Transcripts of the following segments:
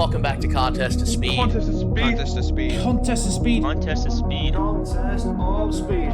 Welcome back to Contest to Speed. Contest of speed. Contest of speed. Contest of speed. Contest to Speed. Contest of speed.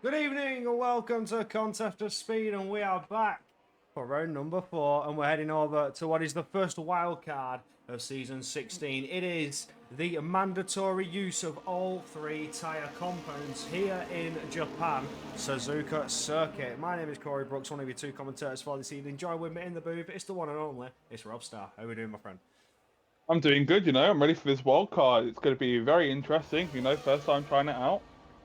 Good evening and welcome to Contest of Speed, and we are back for round number 4, and we're heading over to what is the first wild card of season 16. It is the mandatory use of all 3 tyre compounds here in Japan, Suzuka Circuit. My name is Corey Brooks, one of your 2 commentators for this evening. Join with me in the booth, it's the one and only, it's Rob Starr. How are we doing, my friend? I'm doing good, I'm ready for this wild card. It's going to be very interesting, first time trying it out.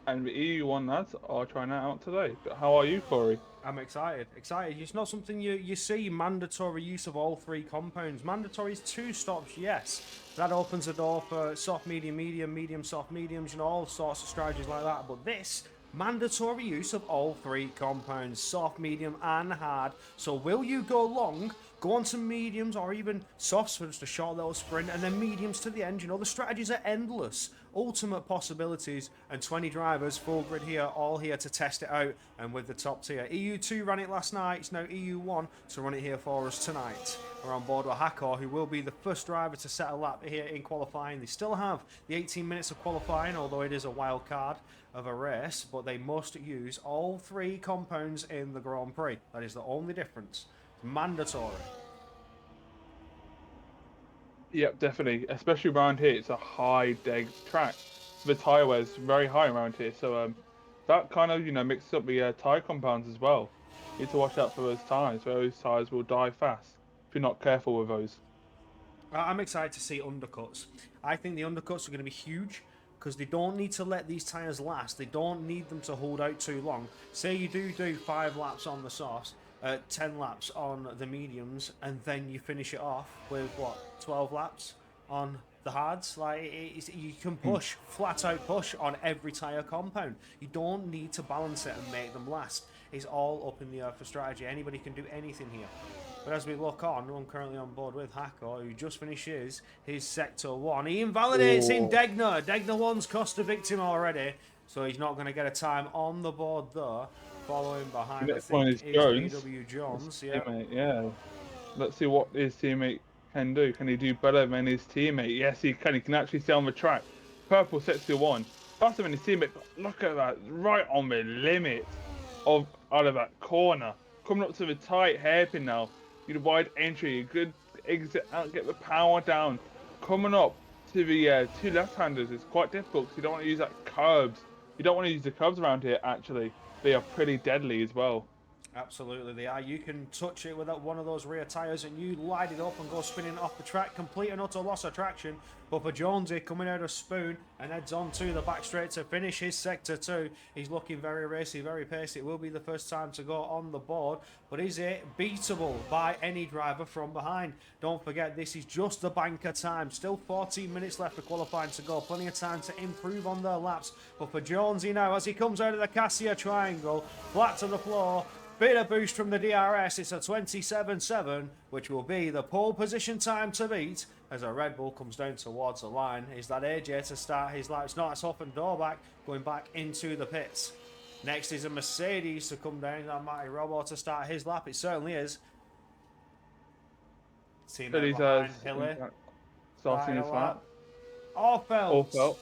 And the EU1 lads are trying it out today. But how are you, Corey? I'm excited. It's not something you see, mandatory use of all 3 compounds. Mandatory is 2 stops, yes. That opens the door for soft, medium, medium, soft, mediums, all sorts of strategies like that. But this, mandatory use of all 3 compounds, soft, medium, and hard. So will you go long, go on to mediums, or even softs for just a short little sprint, and then mediums to the end? The strategies are endless. Ultimate possibilities, and 20 drivers, full grid here, all here to test it out, and with the top tier. EU2 ran it last night, it's now EU1 to run it here for us tonight. We're on board with Hakor, who will be the first driver to set a lap here in qualifying. They still have the 18 minutes of qualifying, although it is a wild card of a race, but they must use all 3 compounds in the Grand Prix. That is the only difference. It's mandatory. Yep, definitely. Especially around here, it's a high deg track. The tyre wear is very high around here, so that kind of mixes up the tyre compounds as well. You need to watch out for those tyres. Those tyres will die fast if you're not careful with those. I'm excited to see undercuts. I think the undercuts are going to be huge because they don't need to let these tyres last. They don't need them to hold out too long. Say you do 5 laps on the softs, 10 laps on the mediums, and then you finish it off with 12 laps on the hards. You can push, flat out push on every tyre compound. You don't need to balance it and make them last. It's all up in the air for strategy. Anybody can do anything here. But as we look on, I'm currently on board with Hakor, who just finishes his Sector 1. He invalidates in Degner. Degner 1's cost a victim already, so he's not going to get a time on the board there. Following behind, I think, is BW Jones. Yeah. Let's see what his teammate can do. Can he do better than his teammate? Yes, he can. He can actually stay on the track. Purple Sector 1. Faster than his teammate. Look at that. Right on the limit out of that corner. Coming up to the tight hairpin now. You wide entry. Good exit out. Get the power down. Coming up to the 2 left-handers. It's quite difficult because you don't want to use that curbs. You don't want to use the curbs around here, actually. They are pretty deadly as well. Absolutely, they are. You can touch it with one of those rear tyres and you light it up and go spinning off the track. Complete and utter loss of traction. But for Jonesy coming out of Spoon and heads on to the back straight to finish his Sector 2. He's looking very racy, very pacey. It will be the first time to go on the board. But is it beatable by any driver from behind? Don't forget, this is just the banker time. Still 14 minutes left for qualifying to go. Plenty of time to improve on their laps. But for Jonesy now, as he comes out of the Cassia triangle, flat to the floor. Bit of boost from the DRS, it's a 27.7, which will be the pole position time to beat as a Red Bull comes down towards the line. Is that AJ to start his lap? It's not, it's off and door back, going back into the pits. Next is a Mercedes to come down, that mighty Robo to start his lap. It certainly is. Teammate behind Hilly. Starting his lap. Orfeld.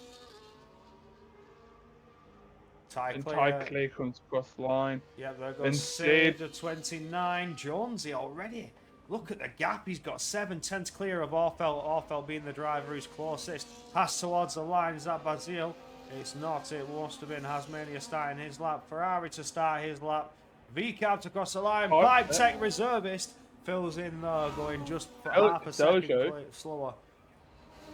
And Ty Clay comes across the line. Yeah, there goes And Sid to 29. Jonesy already. Look at the gap. He's got 7/10 clear of Orfeld. Orfeld being the driver who's closest. Pass towards the line. Is that Bazil? It's not. It must have been Hasmania starting his lap. Ferrari to start his lap. V-Cab across the line. Pipe Tech reservist fills in there, going just for half a second slower.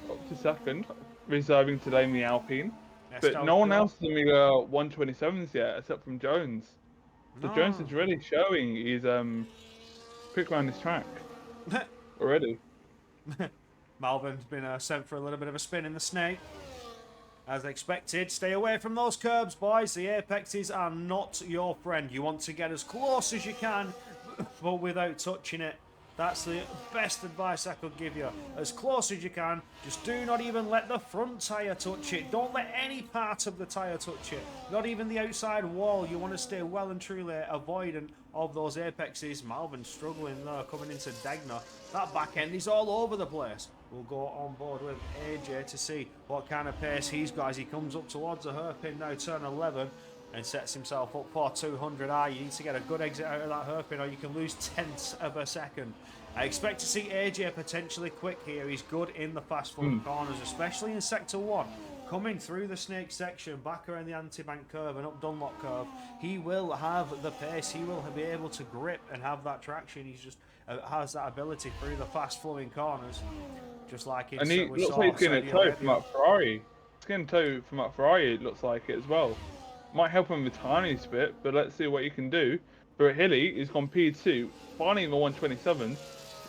Up to second, reserving today in the Alpine. But Estelle no one Shaw. else is in the 127s yet, except from Jones. So No. Jones is really showing he's quick around this track already. Malvin's been sent for a little bit of a spin in the snake. As expected, stay away from those curbs, boys. The apexes are not your friend. You want to get as close as you can, but without touching it. That's the best advice I could give you. As close as you can. Just do not even let the front tyre touch it. Don't let any part of the tyre touch it. Not even the outside wall. You want to stay well and truly avoidant of those apexes. Malvin struggling there, coming into Degner. That back end is all over the place. We'll go on board with AJ to see what kind of pace he's got as he comes up towards the hairpin now, turn 11. And sets himself up for 200R. You need to get a good exit out of that hairpin or you can lose tenths of a second. I expect to see AJ potentially quick here. He's good in the fast front corners, especially in Sector 1. Coming through the snake section, back around the anti-bank curve and up Dunlop curve, he will have the pace. He will be able to grip and have that traction. He's just has that ability through the fast-flowing corners. Just like And he looks like he's getting a toe from that Ferrari. He's getting a toe from that Ferrari, it looks like it as well. Might help him with tiniest bit, but let's see what he can do. But Hilly is on P2, finally in the 127.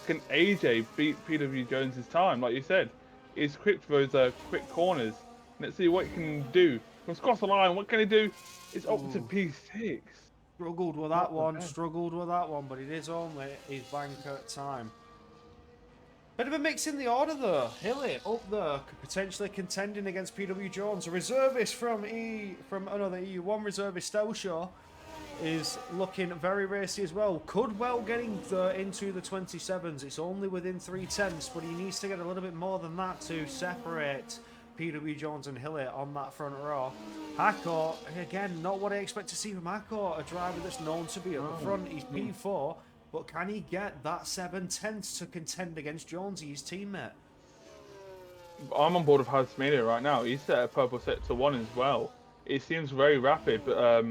Can AJ beat PW Jones's time? Like you said, he's quick for those quick corners. Let's see what he can do. From across the line, what can he do? It's up to P6. Struggled with that one, but it is only his banker time. Bit of a mix in the order though. Hilly up there, potentially contending against PW Jones. A reservist from another EU1 reservist, Stelshaw, is looking very racy as well. Could well get into the 27s. It's only within 3/10, but he needs to get a little bit more than that to separate PW Jones and Hilly on that front row. Harcourt, again, not what I expect to see from Harcourt, a driver that's known to be at the front. He's P4. But can he get that 7/10 to contend against Jonesy, his teammate? I'm on board with Hasmania right now. He's set a purple sector 1 as well. It seems very rapid, but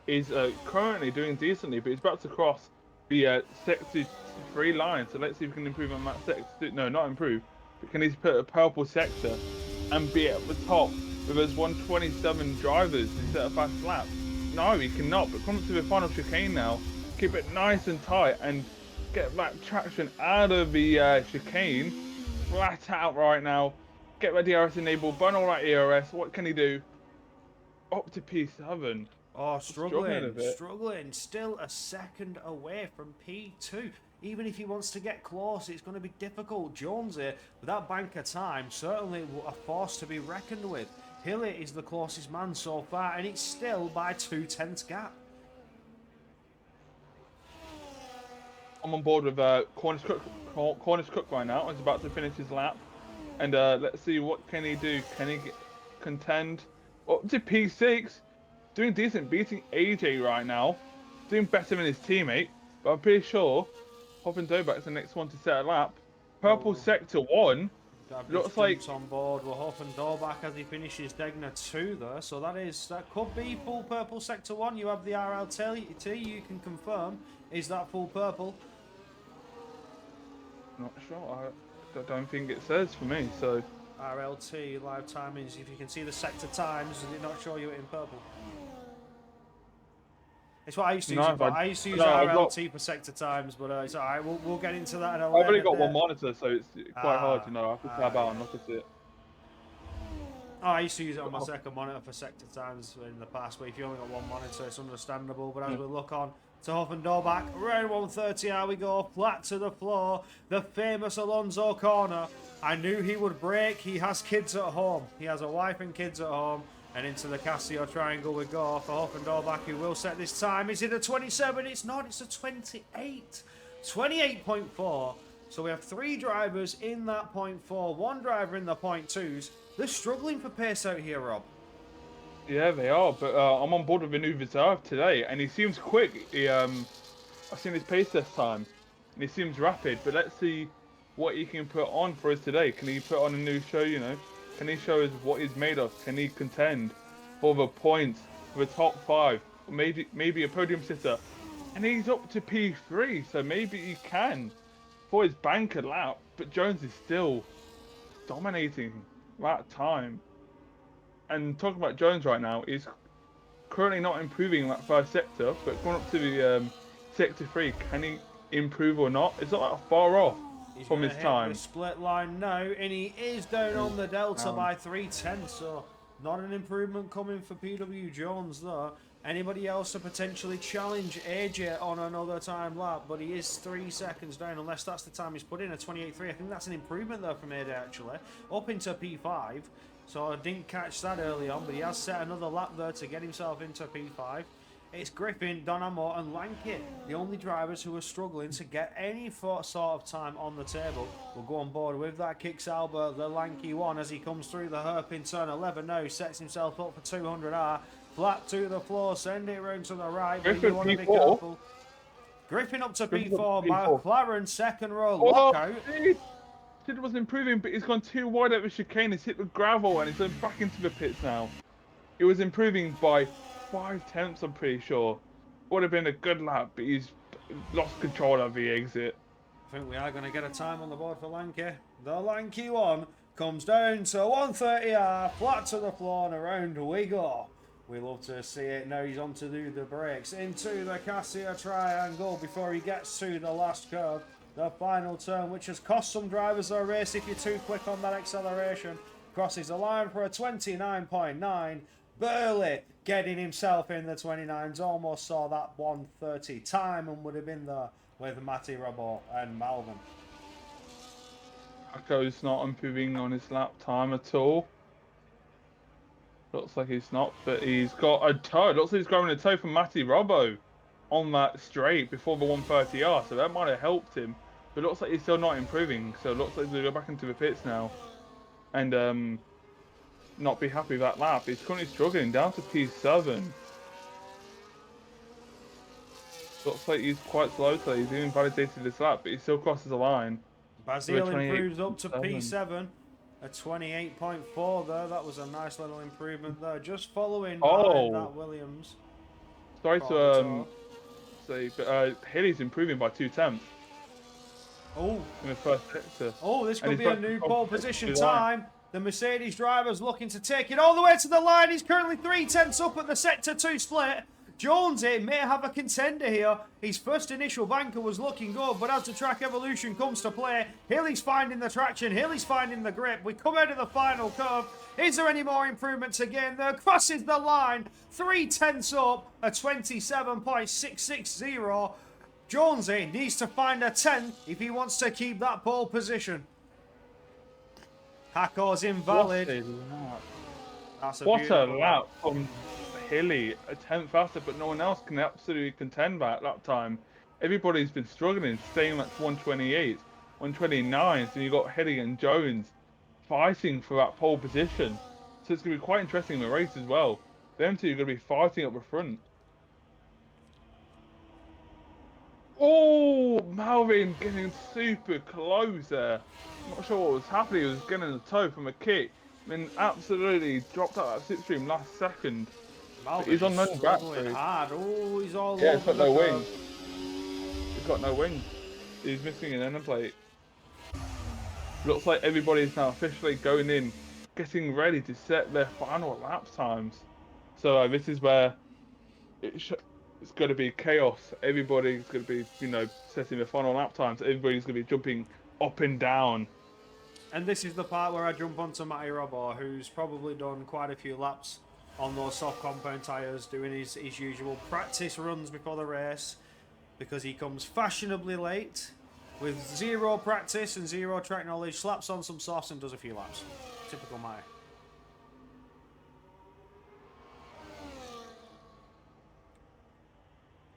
he's currently doing decently. But he's about to cross the sector 3 line. So let's see if we can improve on that sector. No, not improve. But can he put a purple sector and be at the top with those 127 drivers to set a fast lap? No, he cannot. But come to the final chicane now. Keep it nice and tight and get that traction out of the chicane. Flat out right now. Get that DRS enabled, burn all that ERS. What can he do? Up to P7. Oh, struggling. Still a second away from P2. Even if he wants to get close, it's going to be difficult. Jonesy, with that banker time, certainly a force to be reckoned with. Hilly is the closest man so far, and it's still by 2/10 gap. I'm on board with Cornish Cook right now. He's about to finish his lap. And let's see, what can he do? Can he contend? Up to P6. Doing decent, beating AJ right now. Doing better than his teammate. But I'm pretty sure Hoffman Dobak's the next one to set a lap. Purple Sector 1. Looks like on board with Hoffman Dobak as he finishes Degner 2 there. So that could be full purple Sector 1. You have the RLT, you can confirm. Is that full purple? Not sure. I don't think it says for me, so. RLT live timings. If you can see the sector times, does it not show you it in purple? It's what I used to use. I used to use RLT for sector times, but it's alright. We'll get into that. I've only got one monitor, so it's quite hard, you know. I have to tab out and look at it. Oh, I used to use it on my second monitor for sector times in the past, but if you only got one monitor, it's understandable. But as we look on to Hoffman Dobak, round 130, how we go, flat to the floor, the famous Alonso corner. I knew he would break. He has kids at home. He has a wife and kids at home. And into the Casio triangle we go for Hoffman Dobak, who will set this time. Is it a 27? It's not. It's a 28. 28.4. So we have 3 drivers in that 0.4, 1 driver in the 0.2s. They're struggling for pace out here, Rob. Yeah, they are. But I'm on board with a new reserve today, and he seems quick. I've seen his pace test time, and he seems rapid. But let's see what he can put on for us today. Can he put on a new show? You know, can he show us what he's made of? Can he contend for the points for the top 5, or maybe a podium sitter? And he's up to P3, so maybe he can for his banker lap. But Jones is still dominating that time. And talking about Jones right now, he's currently not improving that first sector, but going up to the sector 3, can he improve or not? It's not that far off He's from going his to hit time. the split line now, and he is down on the delta by 3/10, so not an improvement coming for PW Jones though. Anybody else to potentially challenge AJ on another time lap, but he is 3 seconds down, unless that's the time he's put in, a 28.3. I think that's an improvement though from AJ actually, up into P5. So I didn't catch that early on, but he has set another lap there to get himself into P5. It's Griffin, Donamo and Lanky, the only drivers who are struggling to get any sort of time on the table. We'll go on board with that. Kicks Albert, the Lanky one, as he comes through the hairpin turn 11 now, sets himself up for 200R. Flat to the floor, send it round to the right, but you want to be careful. Griffin up to P4, McLaren second row, lockout. Sid wasn't improving, but he's gone too wide at the chicane. He's hit the gravel and he's going back into the pits now. He was improving by 5/10, I'm pretty sure. Would have been a good lap, but he's lost control of the exit. I think we are going to get a time on the board for Lanky. The Lanky one comes down to 130R, flat to the floor, and around we go. We love to see it. Now he's on to do the brakes into the Cassia triangle before he gets to the last curve. The final turn, which has cost some drivers a race if you're too quick on that acceleration. Crosses the line for a 29.9. Burley getting himself in the 29s. Almost saw that 130 time and would have been there with Matty Robbo and Malvin. Paco's not improving on his lap time at all. Looks like he's not, but he's got a toe. Looks like he's grabbing a toe from Matty Robbo on that straight before the 130R, so that might have helped him. But it looks like he's still not improving, so it looks like he's going to go back into the pits now. And not be happy with that lap. He's currently struggling down to P7. Looks like he's quite slow today. He's even validated this lap, but he still crosses the line. Basile improves up to P7. A 28.4 there. That was a nice little improvement there. Just following behind that Williams. Sorry to say, but Haley's improving by 2/10. Oh. In the first sector. Oh, this could be a new pole position time. The Mercedes driver's looking to take it all the way to the line. He's currently 3/10 up at the Sector 2 split. Jonesy may have a contender here. His first initial banker was looking good, but as the track evolution comes to play, Hilly's finding the traction, Hilly's finding the grip. We come out of the final curve. Is there any more improvements again? There crosses the line, 3/10 up, a 27.660. Jonesy needs to find a 10 if he wants to keep that pole position. Hacko's invalid. What a lap from Hilly, a 10th faster, but no one else can absolutely contend that lap time. Everybody's been struggling, staying at 128, 129, and you've got Hilly and Jones fighting for that pole position. So it's going to be quite interesting in the race as well. Them two are going to be fighting up the front. Oh, Malvin getting super close there. Not sure what was happening. He was getting a toe from a kick. Then absolutely dropped out that slipstream last second. He's on no back hard. Oh, he's all yeah, over he's got the no curve. wings. He's got no wings. He's missing an end plate. Looks like everybody's now officially going in, getting ready to set their final lap times. So this is where it's going to be chaos. Everybody's going to be, you know, setting their final lap times. Everybody's going to be jumping up and down. And this is the part where I jump onto Matty Robbo, who's probably done quite a few laps on those soft compound tyres, doing his usual practice runs before the race, because he comes fashionably late with zero practice and zero track knowledge, slaps on some softs and does a few laps. Typical Matty.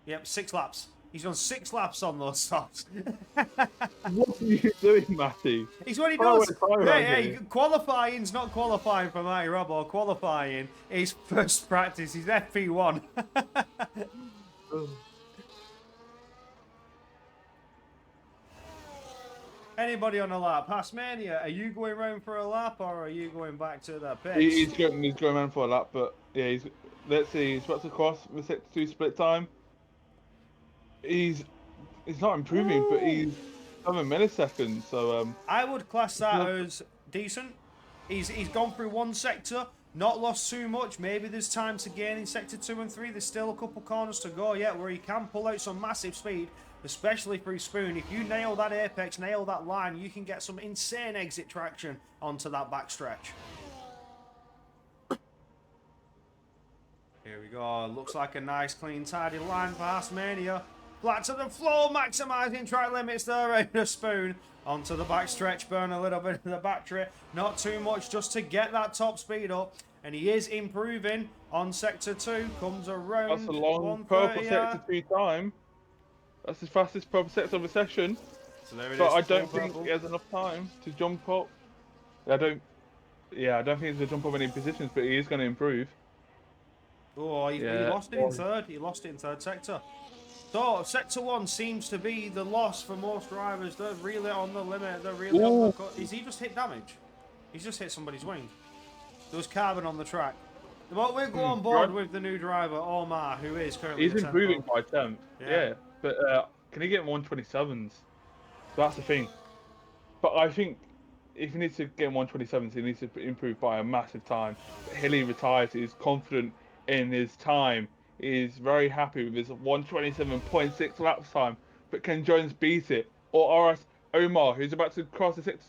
Yep, 6 laps. He's done 6 laps on those softs. What are you doing, Matty? He's what he Oh, does. it's fire Hey, here. qualifying's not qualifying for Matty Robbo. Qualifying is first practice. He's FP1. Anybody on a lap? Passmania, are you going round for a lap or are you going back to the pits? He's going around for a lap, but yeah, let's see, he's about to cross the sector 2 split time. He's not improving, but he's 7 milliseconds. So I would class that as decent. He's gone through one sector, not lost too much. Maybe there's time to gain in sector 2 and 3. There's still a couple corners to go yet where he can pull out some massive speed, especially through Spoon. If you nail that apex, nail that line, you can get some insane exit traction onto that backstretch. Here we go. Looks like a nice, clean, tidy line for Hasmania. Flat to the floor, maximising track limits there, right a Spoon. Onto the backstretch, burn a little bit of the battery. Not too much, just to get that top speed up. And he is improving on sector 2. Comes around. that's a long purple sector 2 time. That's his fastest purple sector of a session. So there it But is, I don't full think purple. he has enough time to jump up. I don't think he's going to jump up any positions, but he is going to improve. Oh, he lost it in third. He lost it in third sector. So, sector 1 seems to be the loss for most drivers. They're really on the limit. They're really on the cut. Is he just hit damage? He's just hit somebody's wing. There was carbon on the track. But we'll go on board with the new driver, Omar, who is currently He's the 10th improving pole. by 10th. Yeah. But can he get 127s? That's the thing. But I think if he needs to get 127s, he needs to improve by a massive time. Hilly retires, he's confident in his time. He's very happy with his 127.6 lap time. But can Jones beat it? Or RS Omar, who's about to cross the 6...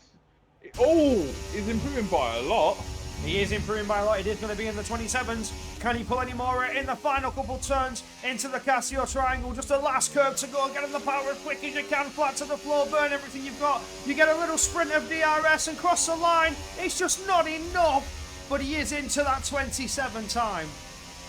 Oh! He's improving by a lot. He is improving by a lot. It is going to be in the 27s. Can he pull any more in the final couple turns into the Casio triangle? Just a last curve to go. Get him the power as quick as you can. Flat to the floor. Burn everything you've got. You get a little sprint of DRS and cross the line. It's just not enough. But he is into that 27 time.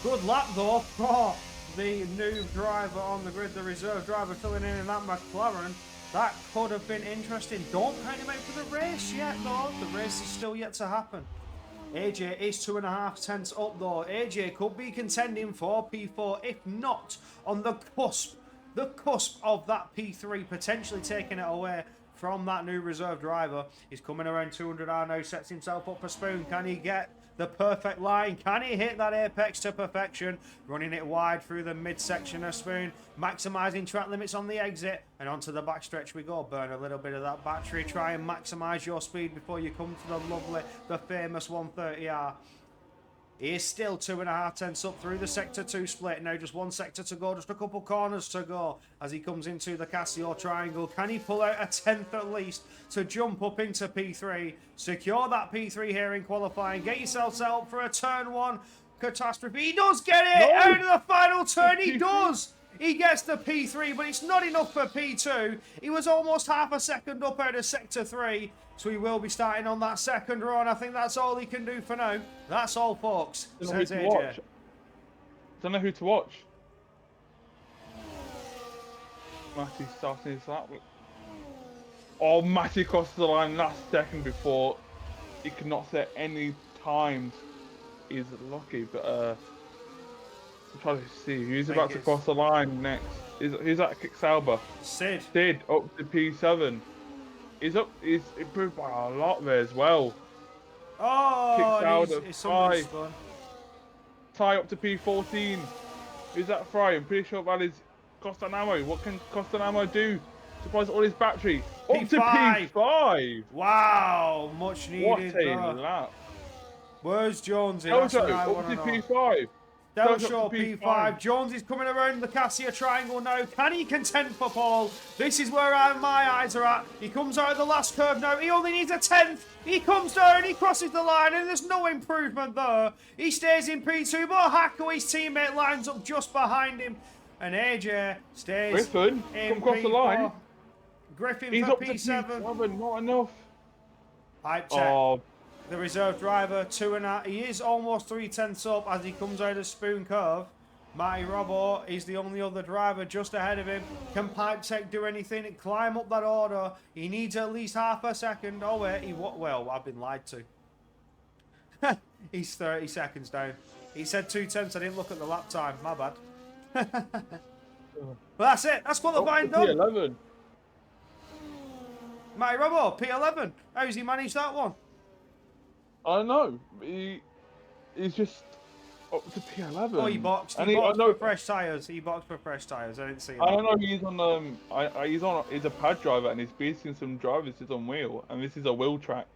Good lap though for the new driver on the grid. The reserve driver filling in that McLaren. That could have been interesting. Don't count him out for the race yet though. The race is still yet to happen. AJ is 2.5 tenths up though. AJ could be contending for P4, if not on the cusp of that P3, potentially taking it away from that new reserve driver. He's coming around 200R now, sets himself up for Spoon. Can he get the perfect line? Can he hit that apex to perfection? Running it wide through the midsection of Spoon, maximising track limits on the exit, and onto the backstretch we go. Burn a little bit of that battery, try and maximise your speed before you come to the lovely, the famous 130R. He is still 2.5 tenths up through the sector 2 split. Now just one sector to go, just a couple corners to go as he comes into the Casio triangle. Can he pull out a 10th at least to jump up into P3? Secure that P3 here in qualifying. Get yourself set up for a turn 1 catastrophe. He does get it out of the final turn. He does. He gets the P3, but it's not enough for P2. He was almost half a second up out of sector 3. So he will be starting on that second run. I think that's all he can do for now. That's all, folks. Says AJ. Don't know who to watch. Matty starting his lap. Oh, Matty crossed the line last second before he could not set any times. He's lucky, but I'm trying to see who's about to cross the line next. Who's that? Kicksauber. Sid up to P7. He's improved by a lot there as well. Oh, it's somebody's fun. Tie up to P14. Who's that Fry? I'm pretty sure that is Costanamo. What can Costanamo do? Supplies all his battery. Up to P5. Wow, much needed. What a lap. Where's Jonesy? Dojo, up to P5. Delshaw P5. Jones is coming around the Cassia triangle now. Can he contend for Paul? This is where my eyes are at. He comes out of the last curve now. He only needs a 10th. He comes down, he crosses the line, and there's no improvement there. He stays in P2, but Hacko, his teammate, lines up just behind him. And AJ stays Griffin, in come across P4. the line. Griffin He's for up P7. to P7, not enough. Pipe check. The reserve driver, 2.5. He is almost 3 tenths up as he comes out of Spoon Curve. Matty Robbo is the only other driver just ahead of him. Can Pipe Tech do anything? Climb up that order. He needs at least half a second. Oh, wait. Well, I've been lied to. He's 30 seconds down. He said 2:10. I didn't look at the lap time. My bad. Well, that's it. That's qualifying done. P11. Matty Robbo, P11. How's he managed that one? I don't know. He's just up to P11. Oh, he boxed. And He boxed I know, for fresh tyres. He boxed for fresh tyres. I didn't see that. I don't know. He's a pad driver and he's beating some drivers. He's on wheel, and this is a wheel track,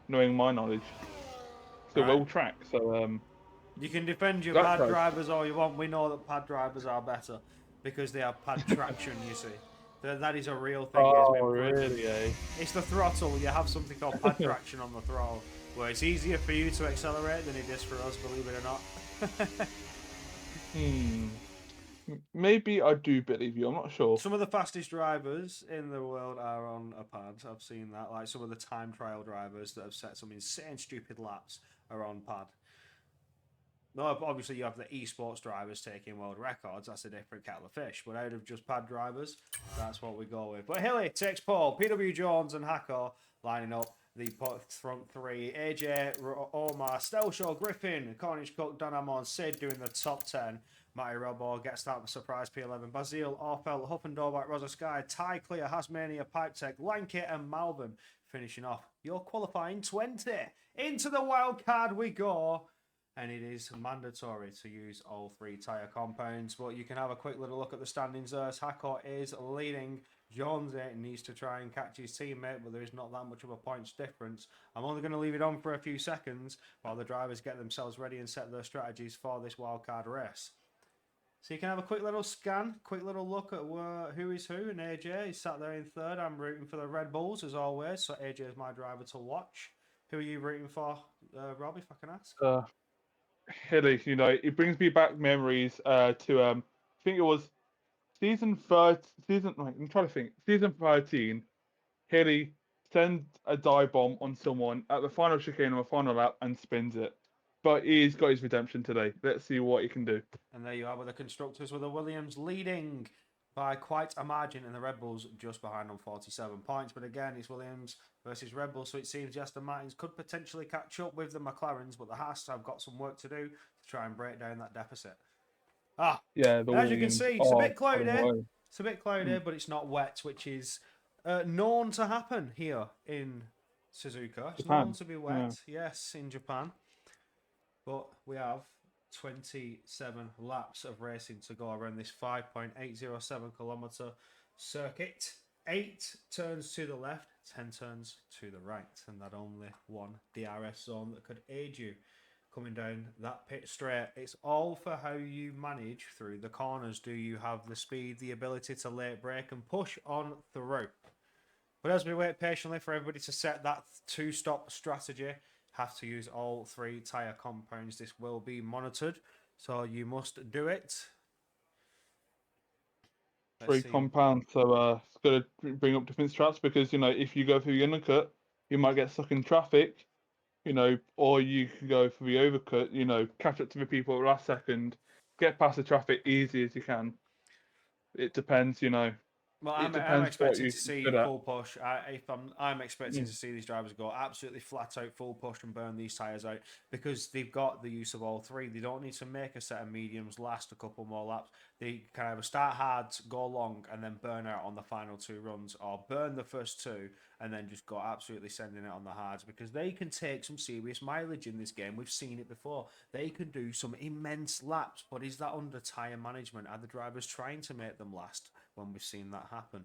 knowing my knowledge. It's a wheel track, so You can defend your That's pad right. drivers all you want. We know that pad drivers are better because they have pad traction, you see. That is a real thing. It's been proven. really? Eh? It's the throttle. You have something called pad traction on the throttle, where it's easier for you to accelerate than it is for us, believe it or not. Maybe I do believe you. I'm not sure. Some of the fastest drivers in the world are on a pad. I've seen that. Like some of the time trial drivers that have set some insane, stupid laps are on pad. No, obviously you have the esports drivers taking world records. That's a different kettle of fish. But out of just pad drivers, that's what we go with. But Hilly takes pole. PW Jones and Hacker lining up the front three. AJ, Omar, Stelshaw, Griffin, Cornish Cook, Don Amon, Sid doing the top 10. Matty Robbo gets that surprise P11. Bazil, Orfeld, Huff and Dorback, Rosa Sky, Ty Clear, Hasmania, Pipe Tech, Lankit and Malvern finishing off your qualifying 20. Into the wild card we go. And it is mandatory to use all three tyre compounds. But you can have a quick little look at the standings there. Hackett is leading. Jones needs to try and catch his teammate, but there is not that much of a points difference. I'm only going to leave it on for a few seconds while the drivers get themselves ready and set their strategies for this wildcard race. So you can have a quick little scan, quick little look at who is who. And AJ is sat there in third. I'm rooting for the Red Bulls as always. So AJ is my driver to watch. Who are you rooting for, Rob, if I can ask? Hilly, you know, it brings me back memories to I think it was season 13. I'm trying to think. Season 13. Hilly sends a dive bomb on someone at the final chicane on the final lap and spins it. But he's got his redemption today. Let's see what he can do. And there you are with the constructors, with the Williams leading by quite a margin, and the Red Bulls just behind on 47 points. But again, it's Williams versus Red Bull, so it seems Aston Martins could potentially catch up with the McLarens, but the Haas have got some work to do to try and break down that deficit. Yeah, as you can see, it's a bit cloudy. It's a bit cloudy, Mm. but it's not wet, which is known to happen here in Suzuka. It's Japan. known to be wet, yes, in Japan. But we have 27 laps of racing to go around this 5.807 kilometre circuit. 8 turns to the left, 10 turns to the right, and that only one DRS zone that could aid you coming down that pit straight. It's all for how you manage through the corners. Do you have the speed, the ability to late brake and push on through? But as we wait patiently for everybody to set that two-stop strategy, have to use all three tyre compounds. This will be monitored, so you must do it. Three compounds, so it's got to bring up different strats because, you know, if you go through the undercut, you might get stuck in traffic, you know, or you can go for the overcut, you know, catch up to the people at the last second, get past the traffic easy as you can. It depends, you know. Well, I'm expecting to see full push. I'm expecting to see these drivers go absolutely flat out full push and burn these tyres out because they've got the use of all three. They don't need to make a set of mediums last a couple more laps. They can either start hard, go long, and then burn out on the final 2 runs, or burn the first 2 and then just go absolutely sending it on the hards because they can take some serious mileage in this game. We've seen it before. They can do some immense laps, but is that under tyre management? Are the drivers trying to make them last when we've seen that happen?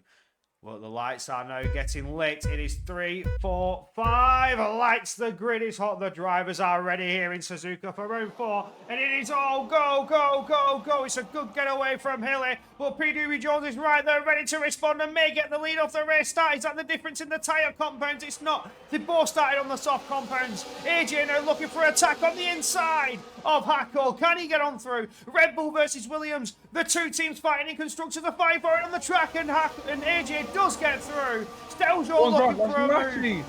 Well, the lights are now getting lit. It is 3, 4, 5 lights. The grid is hot. The drivers are ready here in Suzuka for round 4. And it is all go, go, go, go. It's a good getaway from Hilly. But PW Jones is right there, ready to respond and may get the lead off the race start. Is that the difference in the tyre compounds? It's not. They both started on the soft compounds. AJ now looking for attack on the inside of Hackle. Can he get on through? Red Bull versus Williams. The 2 teams fighting in constructors are fighting for it on the track, and AJ does get through. Stelzor looking for a move.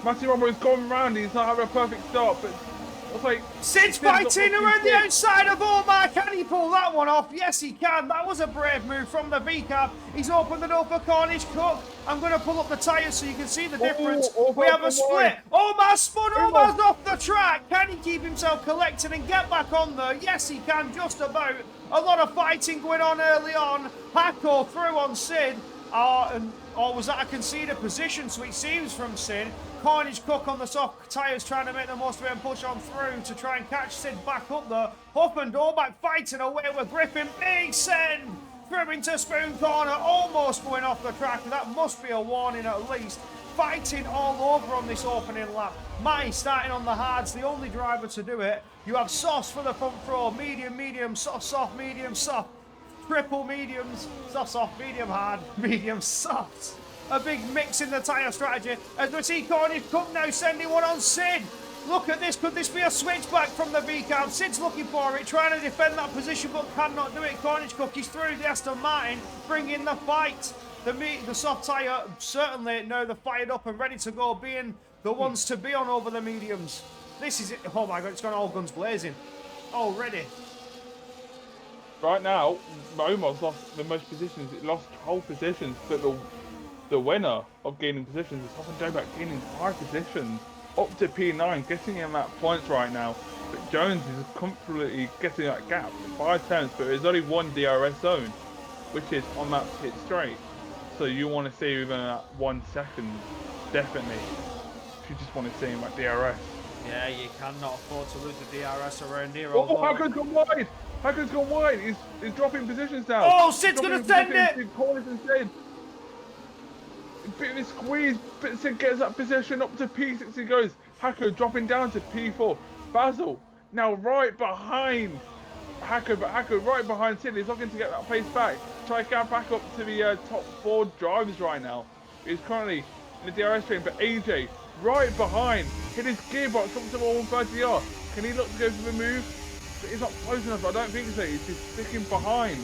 Matty Robbo is going round. He's not having a perfect start, but Looks like Sid's fighting around the outside of Omar. Can he pull that one off? Yes, he can. That was a brave move from the V-Cab. He's opened the door for Cornish Cook. I'm going to pull up the tyres so you can see the difference. We have a split. Omar spun. Omar's off the track. Can he keep himself collected and get back on there? Yes, he can, just about. A lot of fighting going on early on. Hacko through on Sid. Or was that a conceded position switch? Seems from Sid. Cornish Cook on the soft tyres trying to make the most of it and push on through to try and catch Sid back up there. Huff and Dorback fighting away with Griffin. Big send through into Spoon Corner. Almost going off the track. That must be a warning at least. Fighting all over on this opening lap. Matty starting on the hards, the only driver to do it. You have Sauce for the front row. Medium, medium, soft, soft, medium, soft. Triple mediums. Soft, soft, medium, hard, medium, soft. A big mix in the tyre strategy. As we see Cornish Cook now sending one on Sid. Look at this. Could this be a switchback from the V-Cab? Sid's looking for it, trying to defend that position, but cannot do it. Cornish Cook is through the Aston Martin, bringing the fight. The soft tyre, certainly now they're fired up and ready to go, being the ones to be on over the mediums. This is it. Oh my God, it's gone all guns blazing. Already. Right now, Omar's lost the most positions. It lost 12 positions, but the winner of gaining positions is Huff and Dorback gaining 5 positions, up to P9, getting him at points right now. But Jones is comfortably getting that gap, 5 tenths, but there's only one DRS zone, which is on that pit straight. So you want to see within that 1 second, definitely. If you just want to see him at DRS. Yeah, you cannot afford to lose the DRS around here. Oh, Hacker's gone wide! Hacker's gone wide! He's dropping positions now. Oh, Sid's going to send it! Corners instead. Bit of a squeeze, but Sid gets that position up to P6 he goes. Hacker dropping down to P4. Basil now right behind Hacker, but Hacker right behind Sid. He's looking to get that pace back. Try to get back up to the top 4 drivers right now. He's currently in the DRS train, but AJ right behind. Hit his gearbox up to the 130R. Can he look to go for the move? But he's not close enough. I don't think so. He's just sticking behind.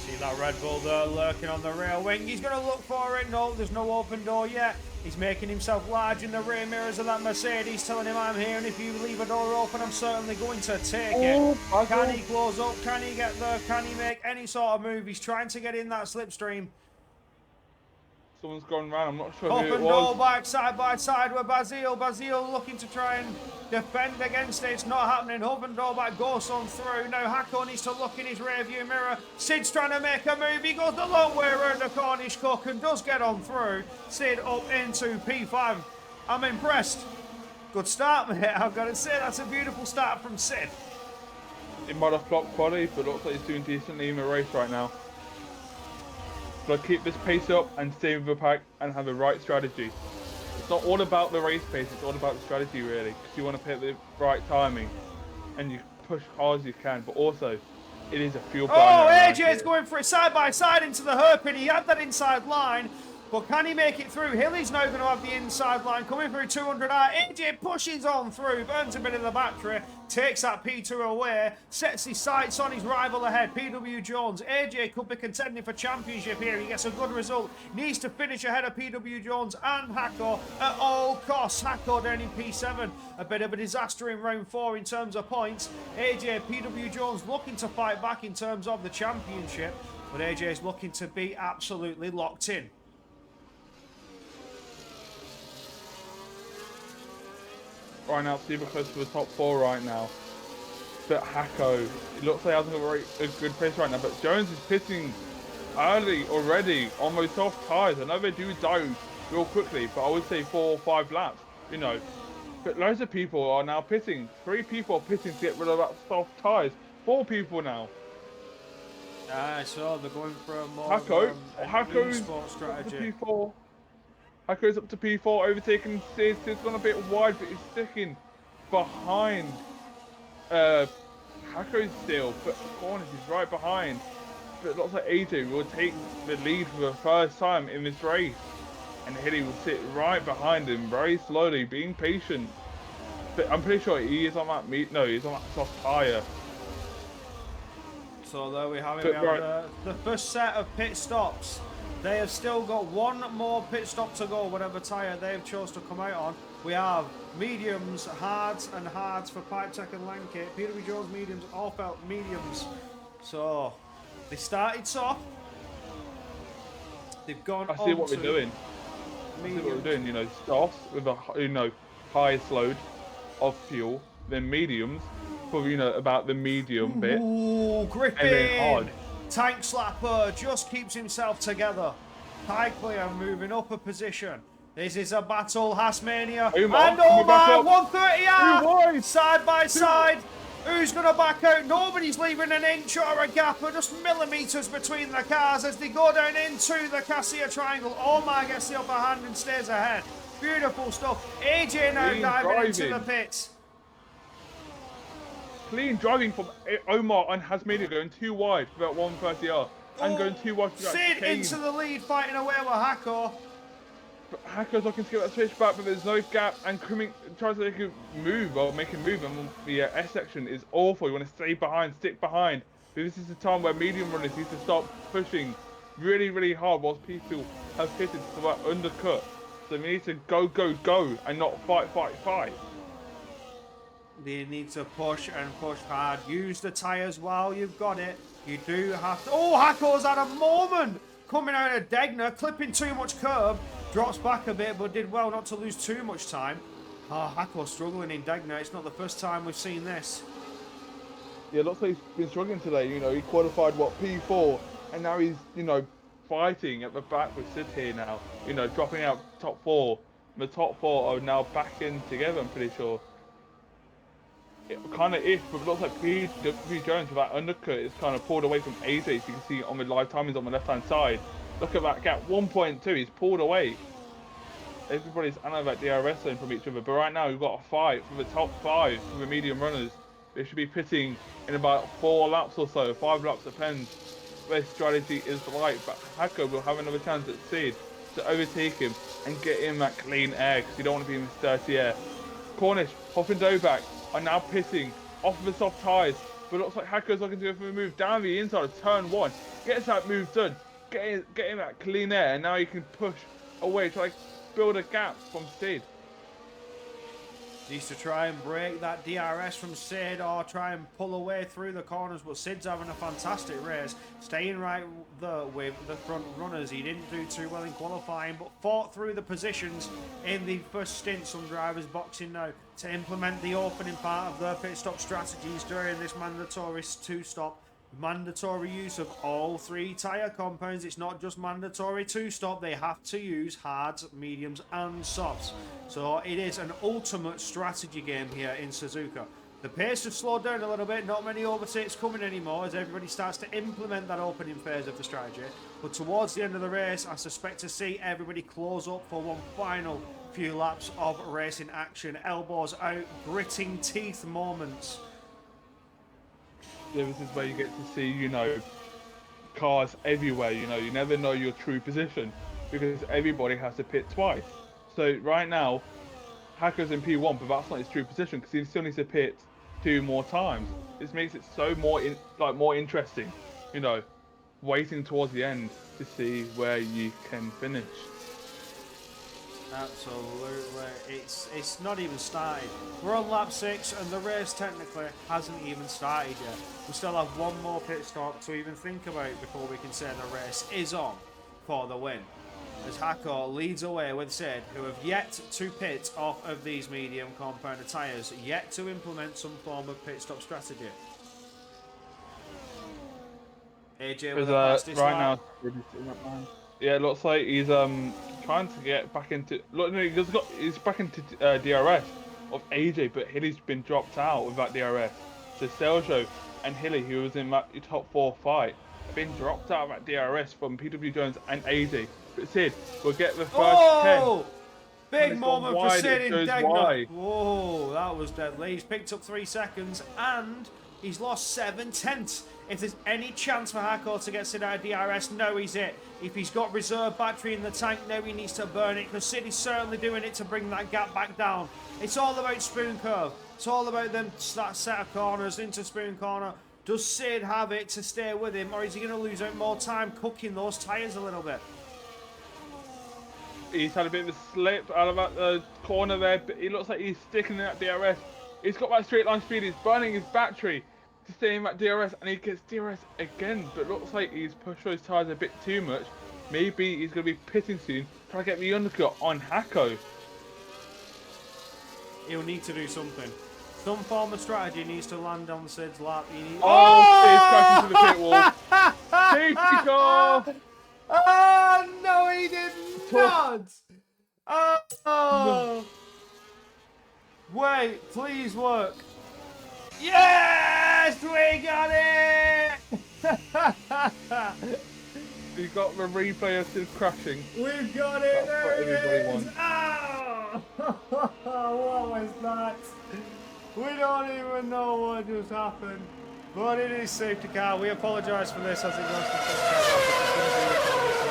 See that Red Bull there lurking on the rear wing. He's going to look for it. No, there's no open door yet. He's making himself large in the rear mirrors of that Mercedes, telling him I'm here, and if you leave a door open, I'm certainly going to take it. Can he close up? Can he get there? Can he make any sort of move? He's trying to get in that slipstream. Someone's gone round. I'm not sure Up who it and was. door back side by side with Basile. Basile looking to try and defend against it. It's not happening. Up and door back goes on through. Now Hacko needs to look in his rear view mirror. Sid's trying to make a move. He goes the long way around the Cornish Cook and does get on through. Sid up into P5. I'm impressed. Good start, mate. I've got to say, that's a beautiful start from Sid. It might have flopped quality, but looks like he's doing decently in the race right now. Got to keep this pace up and stay with the pack and have the right strategy. It's not all about the race pace, it's all about the strategy really. Because you want to pick the right timing and you push hard as you can, but also it is a fuel burner. Oh, AJ's going for it side by side into the hairpin. He had that inside line, but can he make it through? Hilly's now going to have the inside line coming through 200R. AJ pushes on through, burns a bit of the battery, takes that P2 away, sets his sights on his rival ahead, PW Jones. AJ could be contending for championship here. He gets a good result. Needs to finish ahead of PW Jones and Hacko at all costs. Hacko down in P7. A bit of a disaster in round 4 in terms of points. AJ, PW Jones looking to fight back in terms of the championship, but AJ's looking to be absolutely locked in. Right now, super close to the top 4 right now. But Hacko, it looks like he hasn't got a good pace right now. But Jones is pitting early already on those soft tyres. I know they do die real quickly, but I would say 4 or 5 laps, you know. But loads of people are now pitting. 3 people are pitting to get rid of that soft tyres. 4 people now. So they're going for a more Hacko's sport strategy. P4. Hacko's up to P4, overtaking Sid. Sid's gone a bit wide, but he's sticking behind Hacko still. But Cornish is right behind. But it looks like AJ will take the lead for the first time in this race. And Hilly will sit right behind him, very slowly, being patient. But I'm pretty sure he is on that he's on that soft tyre. So there we have it. We have the first set of pit stops They have still got one more pit stop to go, whatever tyre they've chose to come out on. We have mediums, hards, and hards for Pipe Tech and Lankit. PW Jones mediums, all felt mediums. So, they started soft. They've gone I see what we're doing. I see what we're doing, you know, softs with a, you know, highest load of fuel, then mediums for, you know, about the medium bit. Ooh, gripping! And then hard. Tank slapper just keeps himself together. High clear, moving up a position. This is a battle, Hasmania. Omar, And coming back Omar, up. 130R, side by side. Who's going to back out? Nobody's leaving an inch or a gap, or just millimetres between the cars as they go down into the Cassia Triangle. Omar gets the upper hand and stays ahead. Beautiful stuff. AJ now Clean diving into the driving. pits. Clean driving from Omar and Hasmania going too wide for that 130R. And going too wide for that Sid Kane. into the lead, fighting away with Hako. Hacker's looking to get that switch back, but there's no gap, and coming tries to make a move or make a move, and the S section is awful. You want to stay behind, stick behind. This is the time where medium runners need to stop pushing really, really hard whilst people have fitted for that undercut. So we need to go, go, go, and not fight, fight, fight. They need to push and push hard. Use the tyres while you've got it. You do have to... Oh, Hako's had a moment! Coming out of Degner, clipping too much curb. Drops back a bit, but did well not to lose too much time. Oh, Hako struggling in Degner. It's not the first time we've seen this. Yeah, looks like he's been struggling today. You know, he qualified, what, P4, and now he's, you know, fighting at the back with Sid here now. You know, dropping out top 4. The top 4 are now back in together, I'm pretty sure. It kind of if, but it looks like PW Jones with that undercut is kind of pulled away from AJ, so you can see on the live timings on the left hand side. Look at that gap, 1.2, he's pulled away. Everybody's out of that DRS zone from each other, but right now we've got a fight for the top 5 for the medium runners. They should be pitting in about 4 laps or so, 5 laps depends. Their strategy is right, but Hako will have another chance at Sid to overtake him and get in that clean air, because you don't want to be in this dirty air. Cornish, Hoffendoback are now pitting off of the soft tyres, but it looks like Hako's looking to go for a move down the inside of turn 1. Gets that move done, getting that clean air, and now you can push away, try to build a gap from Sid. Needs to try and break that DRS from Sid or try and pull away through the corners, but Sid's having a fantastic race, staying right there with the front runners. He didn't do too well in qualifying, but fought through the positions in the first stint. Some drivers boxing now to implement the opening part of their pit stop strategies during this mandatory 2-stop. Mandatory use of all 3 tyre compounds. It's not just mandatory 2-stop, they have to use hards, mediums and softs. So it is an ultimate strategy game here in Suzuka. The pace has slowed down a little bit, not many overtakes coming anymore as everybody starts to implement that opening phase of the strategy. But towards the end of the race, I suspect to see everybody close up for one final few laps of racing action. Elbows out, gritting teeth moments. Yeah, this is where you get to see, you know, cars everywhere. You know, you never know your true position because everybody has to pit twice. So right now, Hacker's in P1, but that's not his true position because he still needs to pit 2 more times. This makes it so more interesting, you know, waiting towards the end to see where you can finish. Absolutely, it's not even started. We're on lap 6 and the race technically hasn't even started yet. We still have one more pit stop to even think about before we can say the race is on for the win. As Hako leads away with Sid, who have yet to pit off of these medium compounded tyres, yet to implement some form of pit stop strategy. AJ with the fastest right lap. now, yeah, it looks like he's trying to get back into. Look, no, he's back into DRS of AJ, but Hilly's been dropped out with that DRS. So Sergio and Hilly, who was in that top 4 fight, have been dropped out of that DRS from PW Jones and AJ. But Sid will get the first 10. Big moment for Sid in Degner. Wide. Whoa, that was deadly. He's picked up 3 seconds and he's lost 7/10. If there's any chance for Hako to get Sid out of DRS, now he's it. If he's got reserve battery in the tank, now he needs to burn it because Sid is certainly doing it to bring that gap back down. It's all about spoon curve. It's all about them that set of corners into spoon corner. Does Sid have it to stay with him, or is he going to lose out more time cooking those tyres a little bit? He's had a bit of a slip out of the corner there, but he looks like he's sticking in that DRS. He's got that straight line speed, he's burning his battery to stay in that DRS, and he gets DRS again, but looks like he's pushed those tyres a bit too much. Maybe he's going to be pitting soon, trying to get the undercut on Hako. He'll need to do something. Some form of strategy needs to land on Sid's lap. He's crashing to the pit wall. Safety car! Oh, no, he did not! Oh! Wait, please work. Yes, we got it! We got the replay of Sid crashing. We've got it! That's what There everybody it is! wants. Oh! What was that? We don't even know what just happened. But it is safety car. We apologise for this as it goes to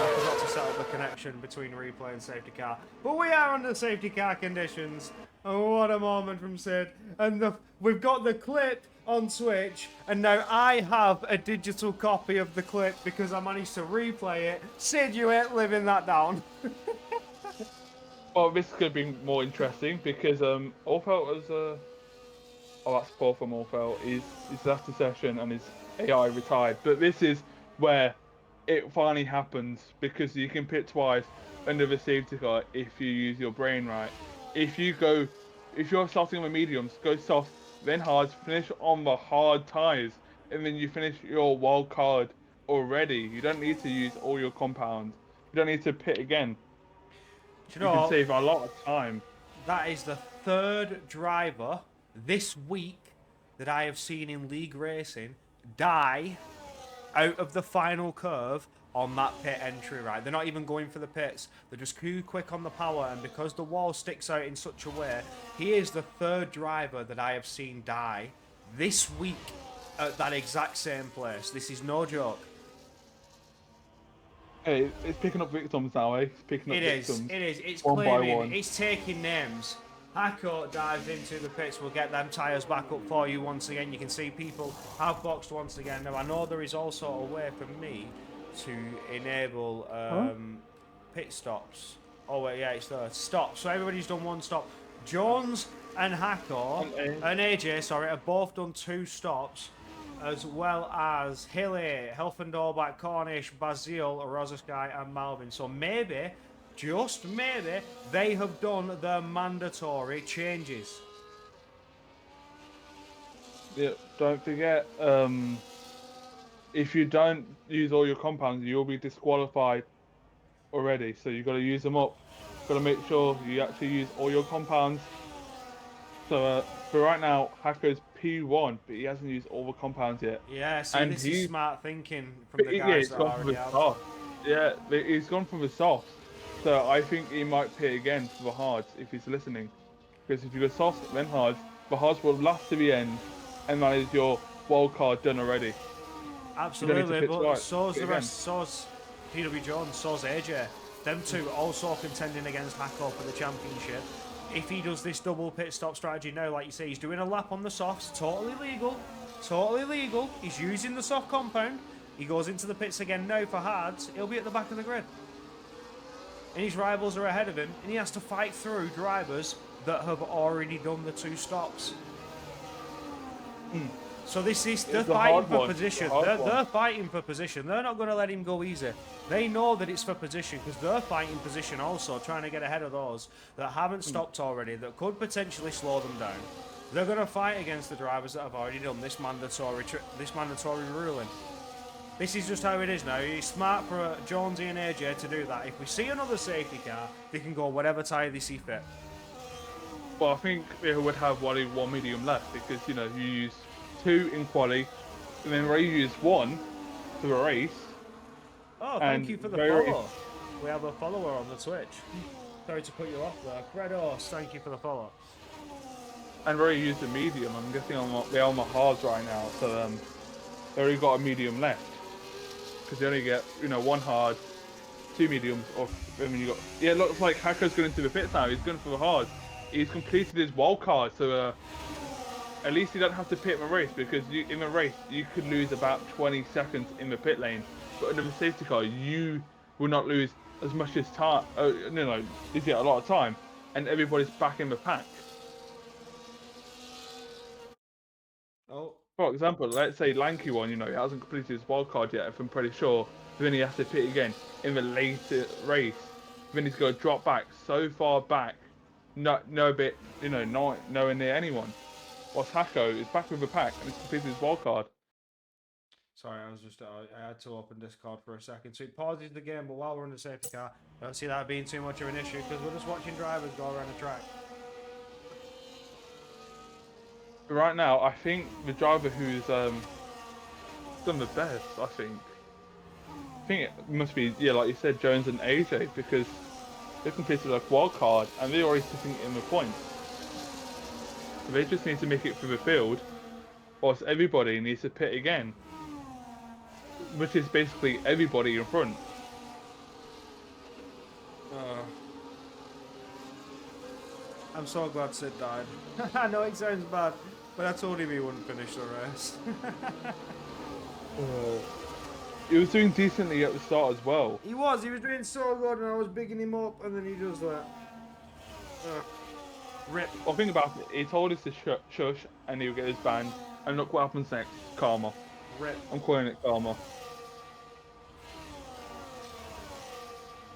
I forgot to set up the connection between replay and safety car. But we are under safety car conditions. And what a moment from Sid. And we've got the clip on Twitch. And now I have a digital copy of the clip because I managed to replay it. Sid, you ain't living that down. Well, this could be more interesting because Orfeld was oh, that's poor from Orfeld. He's left the session and his AI retired. But this is where it finally happens because you can pit twice under the safety car if you use your brain right. If you're starting on the mediums, go soft, then hard, finish on the hard tires, and then you finish your wild card already. You don't need to use all your compounds. You don't need to pit again. Do you know can save a lot of time. That is the third driver this week that I have seen in league racing die out of the final curve on that pit entry, right? They're not even going for the pits. They're just too quick on the power, and because the wall sticks out in such a way, he is the third driver that I have seen die this week at that exact same place. This is no joke. Hey, it's picking up victims now, eh? It's picking up victims. It is. It's one by claiming, one. it's taking names. Hako dives into the pits. We'll get them tyres back up for you once again. You can see people have boxed once again. Now, I know there is also a way for me to enable pit stops. Oh, wait, yeah, it's there. Stop. So everybody's done one stop. Jones and Hako, and AJ, sorry, have both done 2 stops, as well as Hilly, Helfendorback, Cornish, Bazil, Rosasky, and Malvin. So maybe, just maybe, they have done their mandatory changes. Yeah, don't forget, if you don't use all your compounds, you'll be disqualified already. So you've got to use them up. Got to make sure you actually use all your compounds. So for right now, Hako's P1, but he hasn't used all the compounds yet. Yeah, see, and this is smart thinking from the guys that already have. Yeah, he's gone from the soft. So I think he might pit again for the hards if he's listening. Because if you go soft, then hards, the hards will last to the end, and that is your wild card done already. Absolutely, but so's the rest, so's PW Jones, so's AJ. Them two also contending against Hako for the championship. If he does this double pit stop strategy now, like you say, he's doing a lap on the softs, totally legal, totally legal. He's using the soft compound. He goes into the pits again now for hards. He'll be at the back of the grid. And his rivals are ahead of him, and he has to fight through drivers that have already done the 2 stops. So this is, they're fighting for position. They're fighting for position. They're not going to let him go easy. They know that it's for position because they're fighting position also, trying to get ahead of those that haven't stopped already, that could potentially slow them down. They're going to fight against the drivers that have already done this mandatory ruling. This is just how it is now. It's smart for Jonesy and AJ to do that. If we see another safety car, they can go whatever tyre they see fit. Well, I think they would have one medium left because, you know, you use 2 in quali, and then Ray used 1 for the race. Oh, thank you for the follow. We have a follower on the Twitch. Sorry to put you off there. Gredos, thank you for the follow. And Ray used a medium. I'm guessing they're on the hards right now, so they already got a medium left. Because they only get, you know, 1 hard, 2 mediums, or then you got. Yeah, it looks like Hacker's going into the pits now. He's going for the hard. He's completed his wild card, so at least you don't have to pit in the race, because in the race you could lose about 20 seconds in the pit lane, but under the safety car you will not lose as much as time. He's got a lot of time, and everybody's back in the pack. Oh, For example, let's say Lanky one, he hasn't completed his wild card yet, if I'm pretty sure. Then he has to pit again in the later race. Then he's got to drop back so far back, not nowhere near anyone. Whilst Hako is back with the pack and he's completed his wild card. sorry, I had to open Discord for a second. So it pauses the game, but while we're in the safety car, I don't see that being too much of an issue because we're just watching drivers go around the track. Right now, I think the driver who's done the best, I think it must be, like you said, Jones and AJ, because they completed a wild card and they're already sitting in the points. So they just need to make it through the field, whilst everybody needs to pit again, which is basically everybody in front. I'm so glad Sid died. I know it sounds bad, but I told him he wouldn't finish the race. He was doing decently at the start as well. He was doing so good, and I was bigging him up, and then he does that. Rip. Well, think about it. He told us to shush, and he'll get his banned. And look what happens next. Karma. Rip. I'm calling it karma.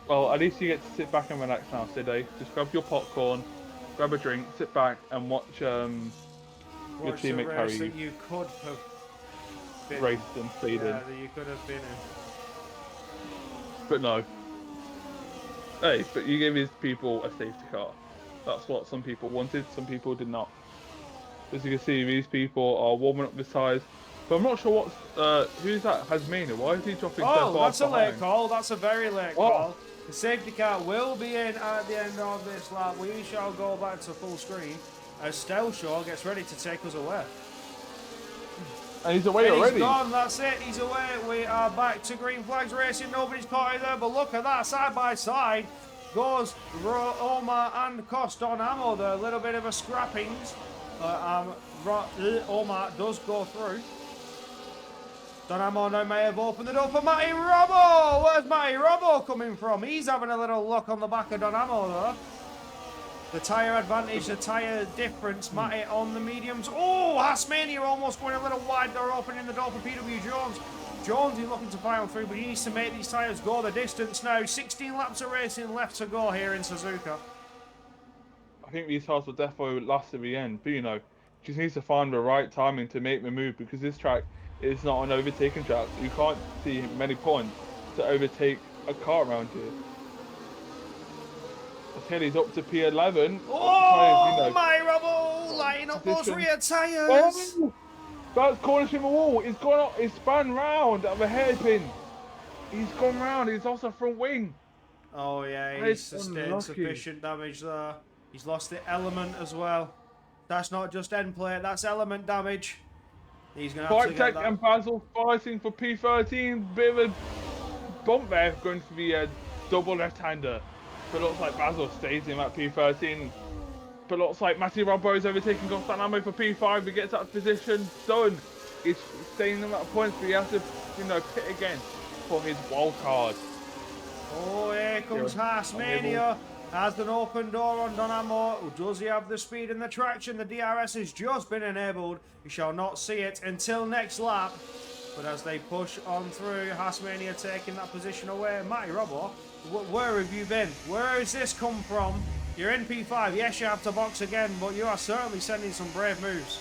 Well, at least you get to sit back and relax now, Sidday. Just grab your popcorn, grab a drink, sit back, and watch your teammate carry you. That you could have been Raced and speed in. Yeah, that you could have been in. But no. Hey, but you gave these people a safety car. That's what some people wanted, some people did not. As you can see, these people are warming up the tyres. But I'm not sure who's that? Hasmania. Why is he dropping so far Oh, that's a behind? late call. That's a very late call. The safety car will be in at the end of this lap. We shall go back to full screen as Stelshaw gets ready to take us away. And he's away already. He's gone, that's it, he's away. We are back to green flags racing. Nobody's caught it there, but look at that, side by side goes Omar and Coston Ammo there. A little bit of a scrappings. Omar does go through. Donamo now may have opened the door for Matty Robbo. Where's Matty Robbo coming from? He's having a little look on the back of Donamo though. The tyre advantage, the tyre difference. Matty on the mediums. Oh, Hasmania almost going a little wide there, opening the door for PW Jones. Jones is looking to file through, but he needs to make these tyres go the distance now. 16 laps of racing left to go here in Suzuka. I think these cars will definitely last to the end, but just needs to find the right timing to make the move, because this track is not an overtaking track. You can't see many points to overtake a car around here. Kelly's up to P11. Oh, my Robbo lighting up those rear tyres. Oh, that's cornering the wall. He's gone up, he's spun round at the hairpin. He's gone round. He's lost a front wing. Oh yeah, he's sustained sufficient damage there. He's lost the element as well. That's not just end plate, that's element damage. He's going to have to get that. And Basil fighting for P13. Bit of a bump there, going for the double left-hander. But looks like Basil stays in at P13. But looks like Matty Robbo is overtaking Ghostan Ammo for P5. He gets that position done. He's staying in that points, but he has to, pit again for his wild card. Oh, here comes Hasmania. Has an open door on Donamo. Does he have the speed and the traction? The DRS has just been enabled. You shall not see it until next lap. But as they push on through, Hasmania taking that position away. Matty Robbo, where have you been? Where has this come from? You're in P5. Yes, you have to box again, but you are certainly sending some brave moves.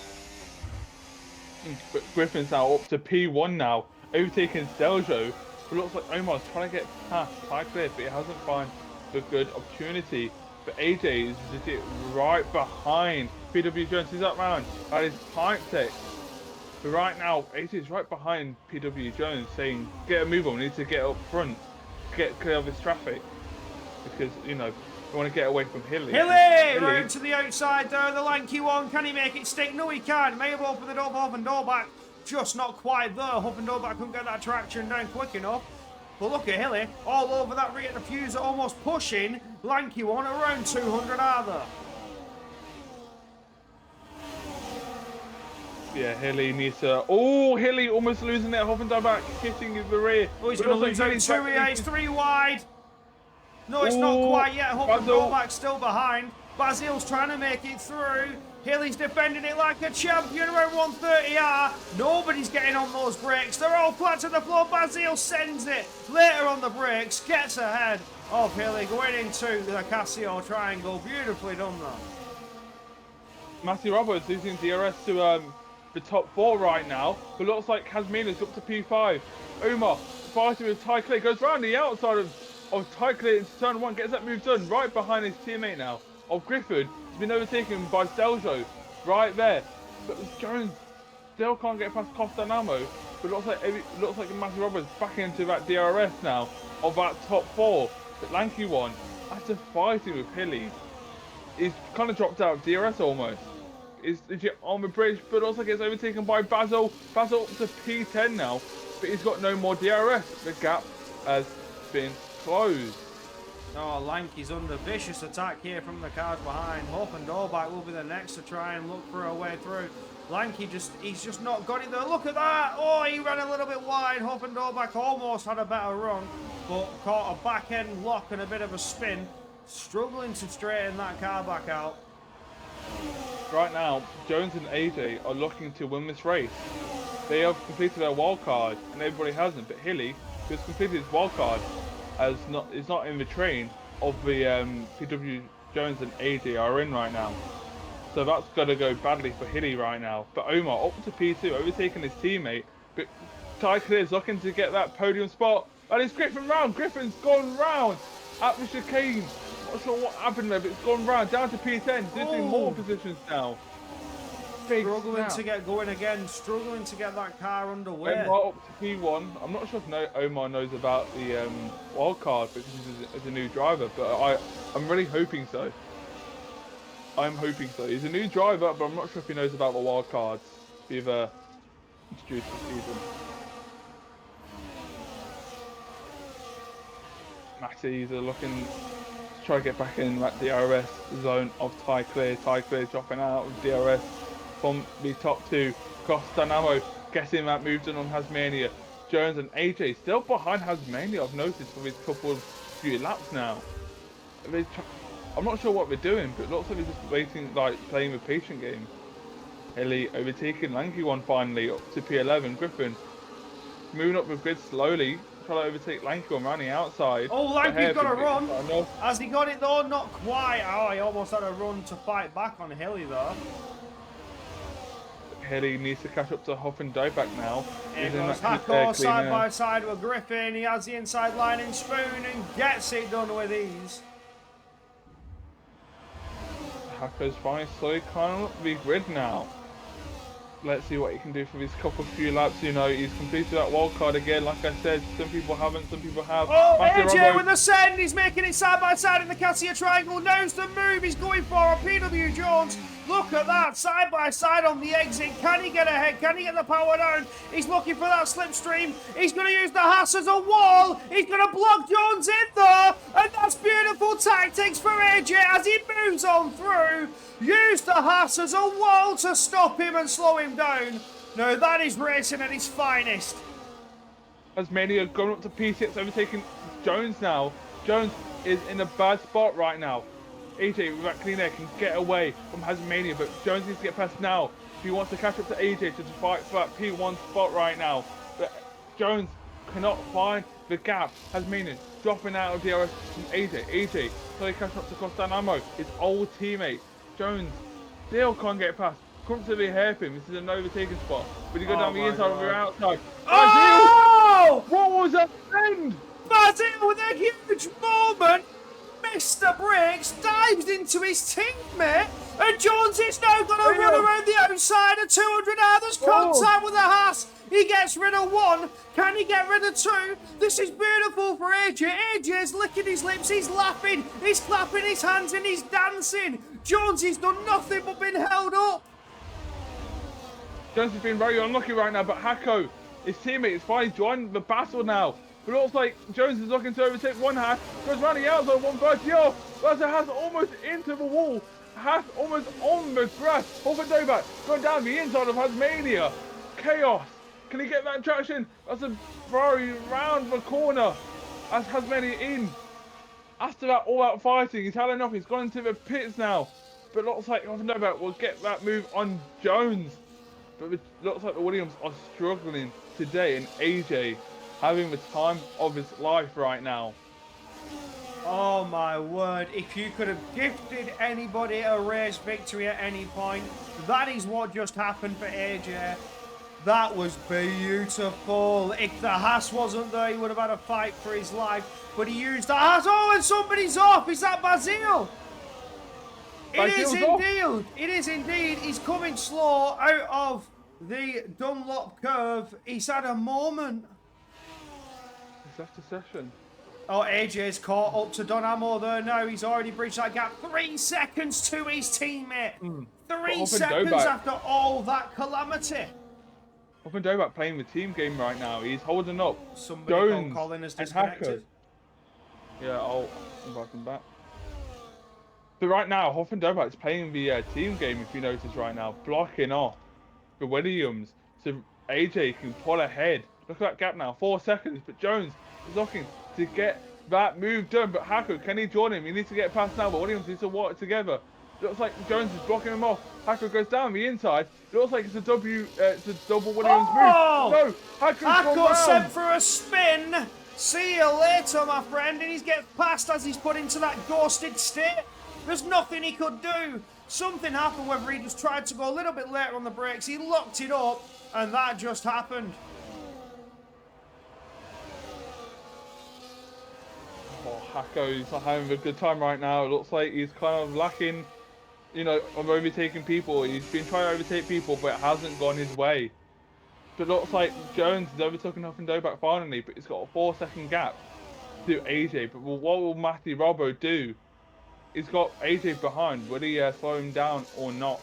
But Griffin's now up to P1 now, overtaking Steljo. It looks like Omar's trying to get past Cyclid, but he hasn't found a good opportunity. But AJ is legit right behind PW Jones. He's up round. That is pipe tech. But right now, AJ is right behind PW Jones, saying, "Get a move on. We need to get up front, get clear of this traffic, because we want to get away from Hilly." Hilly round to the outside there. The lanky one. Can he make it stick? No, he can't. May have opened the door for Huffendorbach. Just not quite there. Huffendorbach couldn't get that traction down quick enough. But look at Hilly, all over that rear diffuser, almost pushing lanky one around 200 are there. Yeah, Hilly needs to. Oh, Hilly almost losing it. Huffendorbach hitting in the rear. Oh, he's going to lose out 2 EAs, 3 wide. No, it's not Ooh, quite yet. Huff and Basil. Novak's still behind. Basil's trying to make it through. Hilly's defending it like a champion around 130R. Nobody's getting on those brakes. They're all flat to the floor. Basil sends it later on the brakes. Gets ahead of Hilly. Going into the Casio triangle. Beautifully done there. Matthew Roberts losing DRS to the top 4 right now, but looks like Hasmina's up to P5. Omar fighting with Ty Clay, goes round the outside of Ty Clay into turn 1, gets that move done right behind his teammate now. Of Griffin, has been overtaken by Steljo right there. But Jones still can't get past Costanamo, but looks like Matthew Roberts back into that DRS now of that top 4. But Lanky one, after fighting with Hilly, he's kind of dropped out of DRS almost. Is legit on the bridge, but also gets overtaken by Basil. Basil up to P10 now, but he's got no more DRS. The gap has been closed. Oh, Lanky's under vicious attack here from the cars behind. Hope and Dolbach will be the next to try and look for a way through. Lanky he's just not got it there. Look at that! Oh, he ran a little bit wide. Hope and Dolbach almost had a better run, but caught a back end lock and a bit of a spin. Struggling to straighten that car back out. Right now, Jones and AJ are looking to win this race. They have completed their wild card, and everybody hasn't. But Hilly, who's completed his wild card, is not in the train of the PW Jones and AJ are in right now. So that's got to go badly for Hilly right now. But Omar up to P2, overtaking his teammate. But Ty Clear's looking to get that podium spot. And it's Griffin round. Griffin's gone round at the chicane. Not sure what happened there, but it's gone round down to P10, losing more positions now. Struggling to get going again, struggling to get that car underway. Omar up to P1. I'm not sure if Omar knows about the wild card because he's a new driver, but I'm really hoping so. I'm hoping so. He's a new driver, but I'm not sure if he knows about the wild cards we've introduced this season. Matties are looking to try to get back in that DRS zone of Ty Clear. Ty Clear dropping out of DRS from the top 2. Costanamo getting that move done on Hasmania. Jones and AJ still behind Hasmania, I've noticed for these few laps now. I'm not sure what they're doing, but it looks like they're just waiting, like playing the patient game. Hilly overtaking Lanky one finally up to P11. Griffin moving up the grid slowly, trying to overtake Lanky one around the outside. Oh, Lanky's got a run. Has he got it though? Not quite. Oh, he almost had a run to fight back on Hilly though. Hilly needs to catch up to Huff and Doback now. Here goes Hako side by side with Griffin. He has the inside line in Spoon and gets it done with ease. Hako's finally slowly climbing up the grid now. Let's see what he can do for these few laps. You know, he's completed that wild card again. Like I said, some people haven't, some people have. Oh, AJ with the send. He's making it side by side in the Cassia triangle. Knows the move he's going for on PW Jones. Look at that, side by side on the exit. Can he get ahead? Can he get the power down? He's looking for that slipstream. He's going to use the Haas as a wall. He's going to block Jones in there. And that's beautiful tactics for AJ as he moves on through. Use the Haas as a wall to stop him and slow him down. Now that is racing at its finest. Tasmania going up to P6, overtaking Jones now. Jones is in a bad spot right now. AJ with that clean air can get away from Tasmania, but Jones needs to get past now if he wants to catch up to AJ to fight for that P1 spot right now. But Jones cannot find the gap. Tasmania dropping out of DRS from AJ. AJ slowly catching up to Costanamo, his old teammate. Jones still can't get past. Comfortably hairpin. This is an overtaking spot. But you go down the inside or outside. Oh! What was that end? Basil with a huge moment. Missed the brakes, dives into his teammate, and Jones is now going to run around the outside of 200 out. There's contact with the Haas. He gets rid of 1. Can he get rid of 2? This is beautiful for AJ. AJ's licking his lips. He's laughing. He's clapping his hands and he's dancing. Jones has done nothing but been held up. Jones has been very unlucky right now, but Hako, his teammate, is finally joined the battle now. But it looks like Jones is looking to overtake one Haas, goes round the outside 130 off. That's a Haas almost into the wall. Haas almost on the grass. Over Doback, going down the inside of Tasmania. Chaos. Can he get that traction? That's a Ferrari round the corner. As Tasmania in. After that all-out fighting, he's had enough. He's gone into the pits now. But looks like Novak will get that move on Jones. But it looks like the Williams are struggling today, and AJ having the time of his life right now. Oh my word, if you could have gifted anybody a race victory at any point, that is what just happened for AJ. That was beautiful. If the Haas wasn't there, he would have had a fight for his life. But he used the Haas. Oh, and somebody's off. Is that Basil? It is indeed. It is indeed. He's coming slow out of the Dunlop curve. He's had a moment. He's left the session. Oh, AJ's caught up to Don Ammo there now. He's already breached that gap. 3 seconds to his teammate. 3 seconds after all that calamity. Huff and Doback playing the team game right now. He's holding up. Somebody Jones called Colin has and disconnected. Hacker. Yeah, I'll invite him back. But right now, Huff and Doback's playing the team game, if you notice right now, blocking off the Williams so AJ can pull ahead. Look at that gap now, 4 seconds, but Jones is looking to get that move done. But Hacker, can he join him? He needs to get past now, but Williams needs to work together. Looks like Jones is blocking him off. Hacker goes down the inside. It looks like it's a double Williams move. No, Hacker sent for a spin. See you later, my friend. And he's getting past as he's put into that ghosted state. There's nothing he could do. Something happened, whether he just tried to go a little bit later on the brakes. He locked it up, and that just happened. Oh, Hacker, he's not having a good time right now. It looks like he's kind of lacking, you know, of overtaking people. He's been trying to overtake people, but it hasn't gone his way. But it looks like Jones has overtaken Huff and Doback finally, but he's got a 4-second gap to AJ. But what will Matty Robbo do? He's got AJ behind. Will he slow him down or not?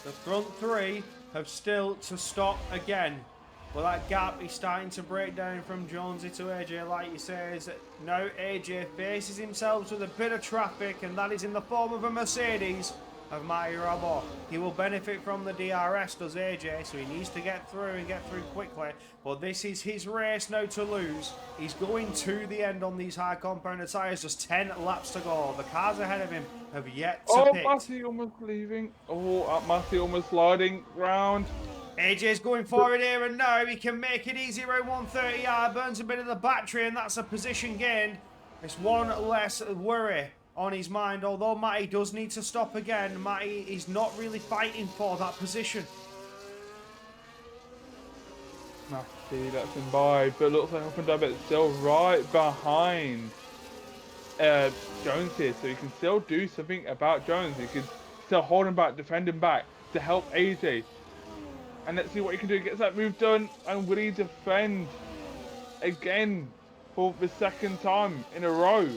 The front three have still to stop again. Well, that gap is starting to break down from Jonesy to AJ, like you say. Now AJ faces himself with a bit of traffic, and that is in the form of a Mercedes of Matty Robbo. He will benefit from the DRS, does AJ, so he needs to get through and get through quickly. But this is his race now to lose. He's going to the end on these high compounded tyres, just 10 laps to go. The cars ahead of him have yet to pit. Matty almost leaving. Matty almost sliding round. AJ's going forward here and now. He can make it easy around 130R. Burns a bit of the battery, and that's a position gained. It's one less worry on his mind, although Matty does need to stop again. Matty is not really fighting for that position. Matty lets him by, but looks like Huff and Doback still right behind Jones here, so he can still do something about Jones. He can still hold him back, defend him back to help AJ. And let's see what he can do. He gets that move done, and will he defend again for the second time in a row?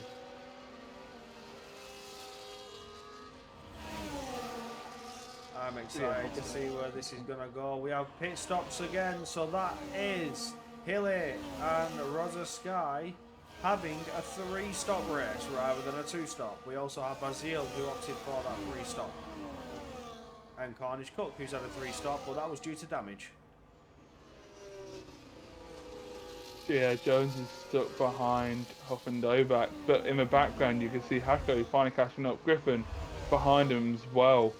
I'm excited to see where this is going to go. We have pit stops again, so that is Hilly and Rosa Sky having a 3-stop race rather than a 2-stop. We also have Basil, who opted for that 3-stop. And Carnage Cook, who's had a 3-stop, but that was due to damage. Yeah, Jones is stuck behind Huff and Doback, but in the background you can see Hako finally catching up. Griffin behind him as well.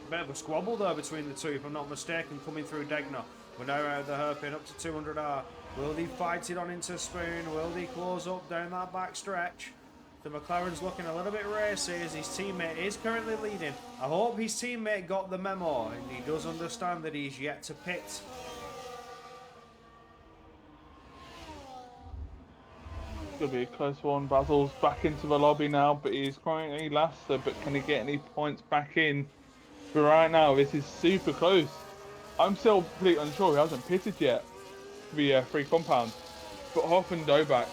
Bit of a squabble there between the two, if I'm not mistaken, coming through Degner. We're now out of the hairpin up to 200R. Will they fight it on into Spoon? Will they close up down that back stretch? The McLaren's looking a little bit racy as his teammate is currently leading. I hope his teammate got the memo and he does understand that he's yet to pit. It's going to be a close one. Basil's back into the lobby now, but he's currently last, but can he get any points back in? But right now, this is super close. I'm still completely unsure. He hasn't pitted yet for the 3 compounds. But Huff and Doback,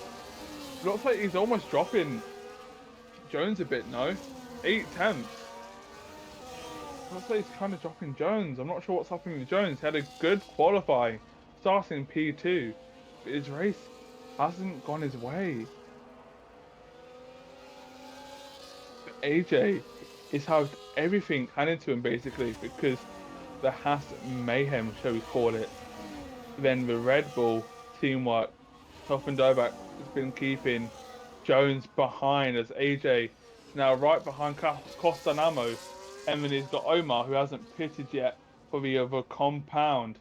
looks like he's almost dropping Jones a bit, no? 8/10. Looks like he's kind of dropping Jones. I'm not sure what's happening with Jones. He had a good qualifying, starting P2. But his race hasn't gone his way. But AJ has had everything handed to him basically, because the Haas mayhem, shall we call it. Then the Red Bull teamwork, Huff and Doback has been keeping Jones behind as AJ is now right behind Costanamo. And then he's got Omar, who hasn't pitted yet for the other compound.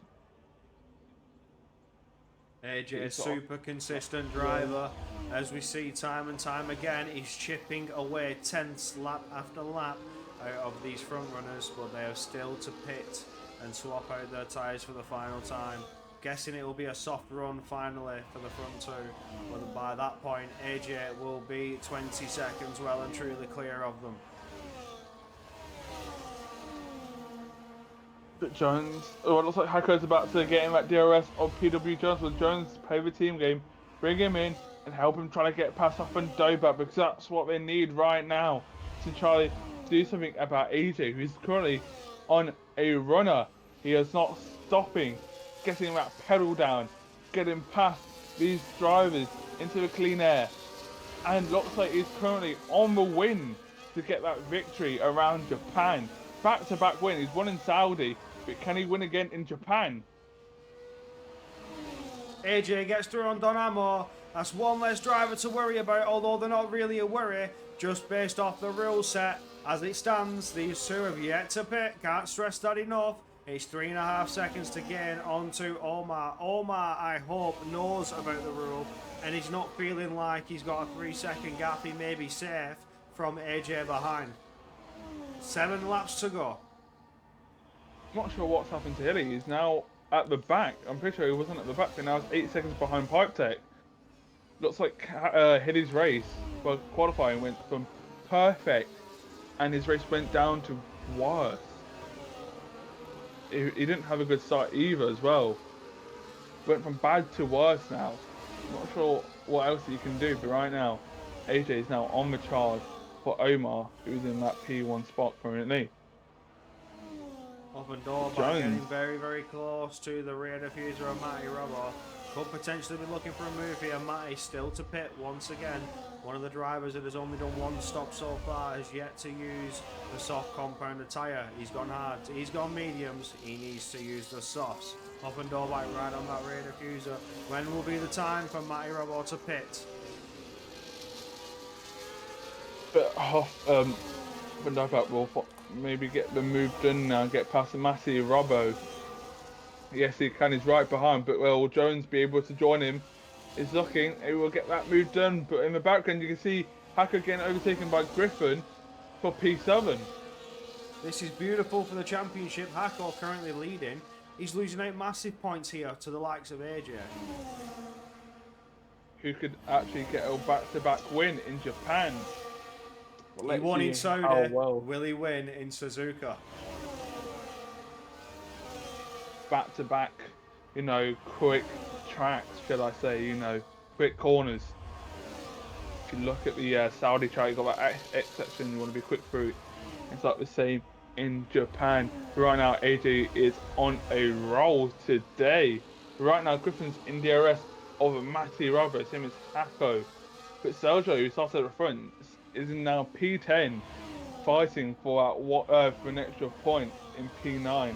AJ, super consistent driver, as we see time and time again. He's chipping away tenths lap after lap out of these front runners, but they are still to pit and swap out their tyres for the final time. Guessing it will be a soft run finally for the front two, but by that point AJ will be 20 seconds well and truly clear of them. Jones, oh, it looks like Hacker's about to get in that DRS of PW Jones. Will Jones play the team game, bring him in, and help him try to get past off and Doba, because that's what they need right now to try to do something about AJ, who's currently on a runner. He is not stopping, getting that pedal down, getting past these drivers into the clean air, and looks like he's currently on the win to get that victory around Japan. Back-to-back win. He's won in Saudi, but can he win again in Japan? AJ gets through on Donamo. That's one less driver to worry about, although they're not really a worry, just based off the rule set. As it stands, these two have yet to pit. Can't stress that enough. It's 3.5 seconds to gain onto Omar. Omar, I hope, knows about the rule, and he's not feeling like he's got a 3-second gap. He may be safe from AJ behind. 7 laps to go. Not sure what's happened to Hilly. He's now at the back. I'm pretty sure he wasn't at the back, but now he's 8 seconds behind Pipe Tech. Looks like Hilly's race, well, qualifying went from perfect, and his race went down to worse. He didn't have a good start either as well. Went from bad to worse now. Not sure what else you can do, but right now, AJ is now on the charge for Omar, who's in that P1 spot currently. Up and door by getting very, very close to the rear diffuser of Matty Robbo. Could potentially be looking for a move here. Matty still to pit once again. One of the drivers that has only done one stop so far has yet to use the soft compounder tyre. He's gone hard, he's gone mediums, he needs to use the softs. Up and door right on that rear diffuser. When will be the time for Matty Robbo to pit? But Novak will maybe get the move done now, get past Matty Robbo. Yes, he can, he's right behind, but will Jones be able to join him? He's looking, he will get that move done, but in the background you can see Hacker getting overtaken by Griffin for P7. This is beautiful for the championship. Hacker currently leading. He's losing out massive points here to the likes of AJ, who could actually get a back-to-back win in Japan. He won in Saudi. Will he win in Suzuka? Back-to-back, you know, quick tracks, shall I say, you know, quick corners. If you look at the Saudi track, you've got that X section you want to be quick through. It's like the same in Japan. Right now, AJ is on a roll today. Right now, Griffin's in DRS of Matty Robbo, same as Hako. But Sergio, who started at the front, is in now P10, fighting for an extra point in P9.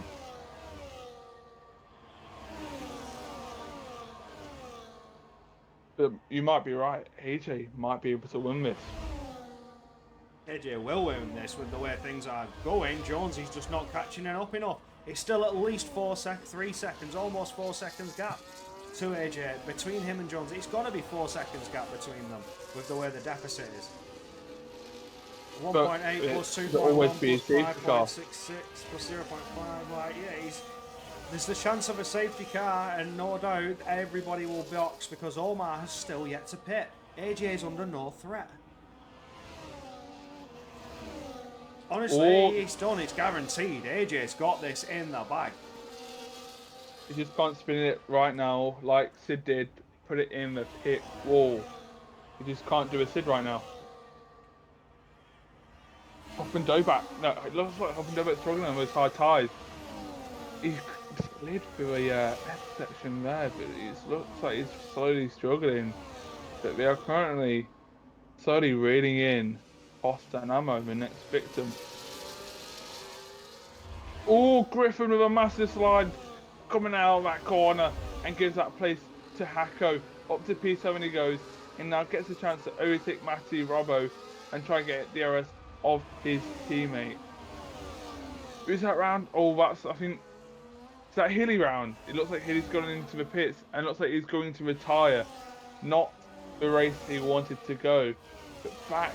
But you might be right, AJ might be able to win this. AJ will win this with the way things are going. Jones is just not catching it up enough. It's still at least 3 seconds, almost 4 seconds gap to AJ between him and Jones. It's got to be 4 seconds gap between them with the way the deficit is. 1.8 plus 2.1 plus 5.66 plus 0.5. Like, yeah, there's the chance of a safety car, and no doubt everybody will box because Omar has still yet to pit. AJ is under no threat. Honestly, it's done. It's guaranteed. AJ's got this in the bag. He just can't spin it right now like Sid did. Put it in the pit wall. He just can't do a Sid right now. Hoffman Dobak. No, it looks like Hoffman Dobak's struggling on those high ties. He slid through a F section there, but it looks like he's slowly struggling. But they are currently slowly reeling in Costanamo, the next victim. Oh, Griffin with a massive slide coming out of that corner and gives that place to Hako. Up to P7 he goes. and now gets a chance to overtake Matty Robbo and try and get DRS of his teammate. Who's that round? Oh, that's, I think, it's that Hilly round. It looks like Hilly's gone into the pits and looks like he's going to retire. Not the race he wanted to go. But back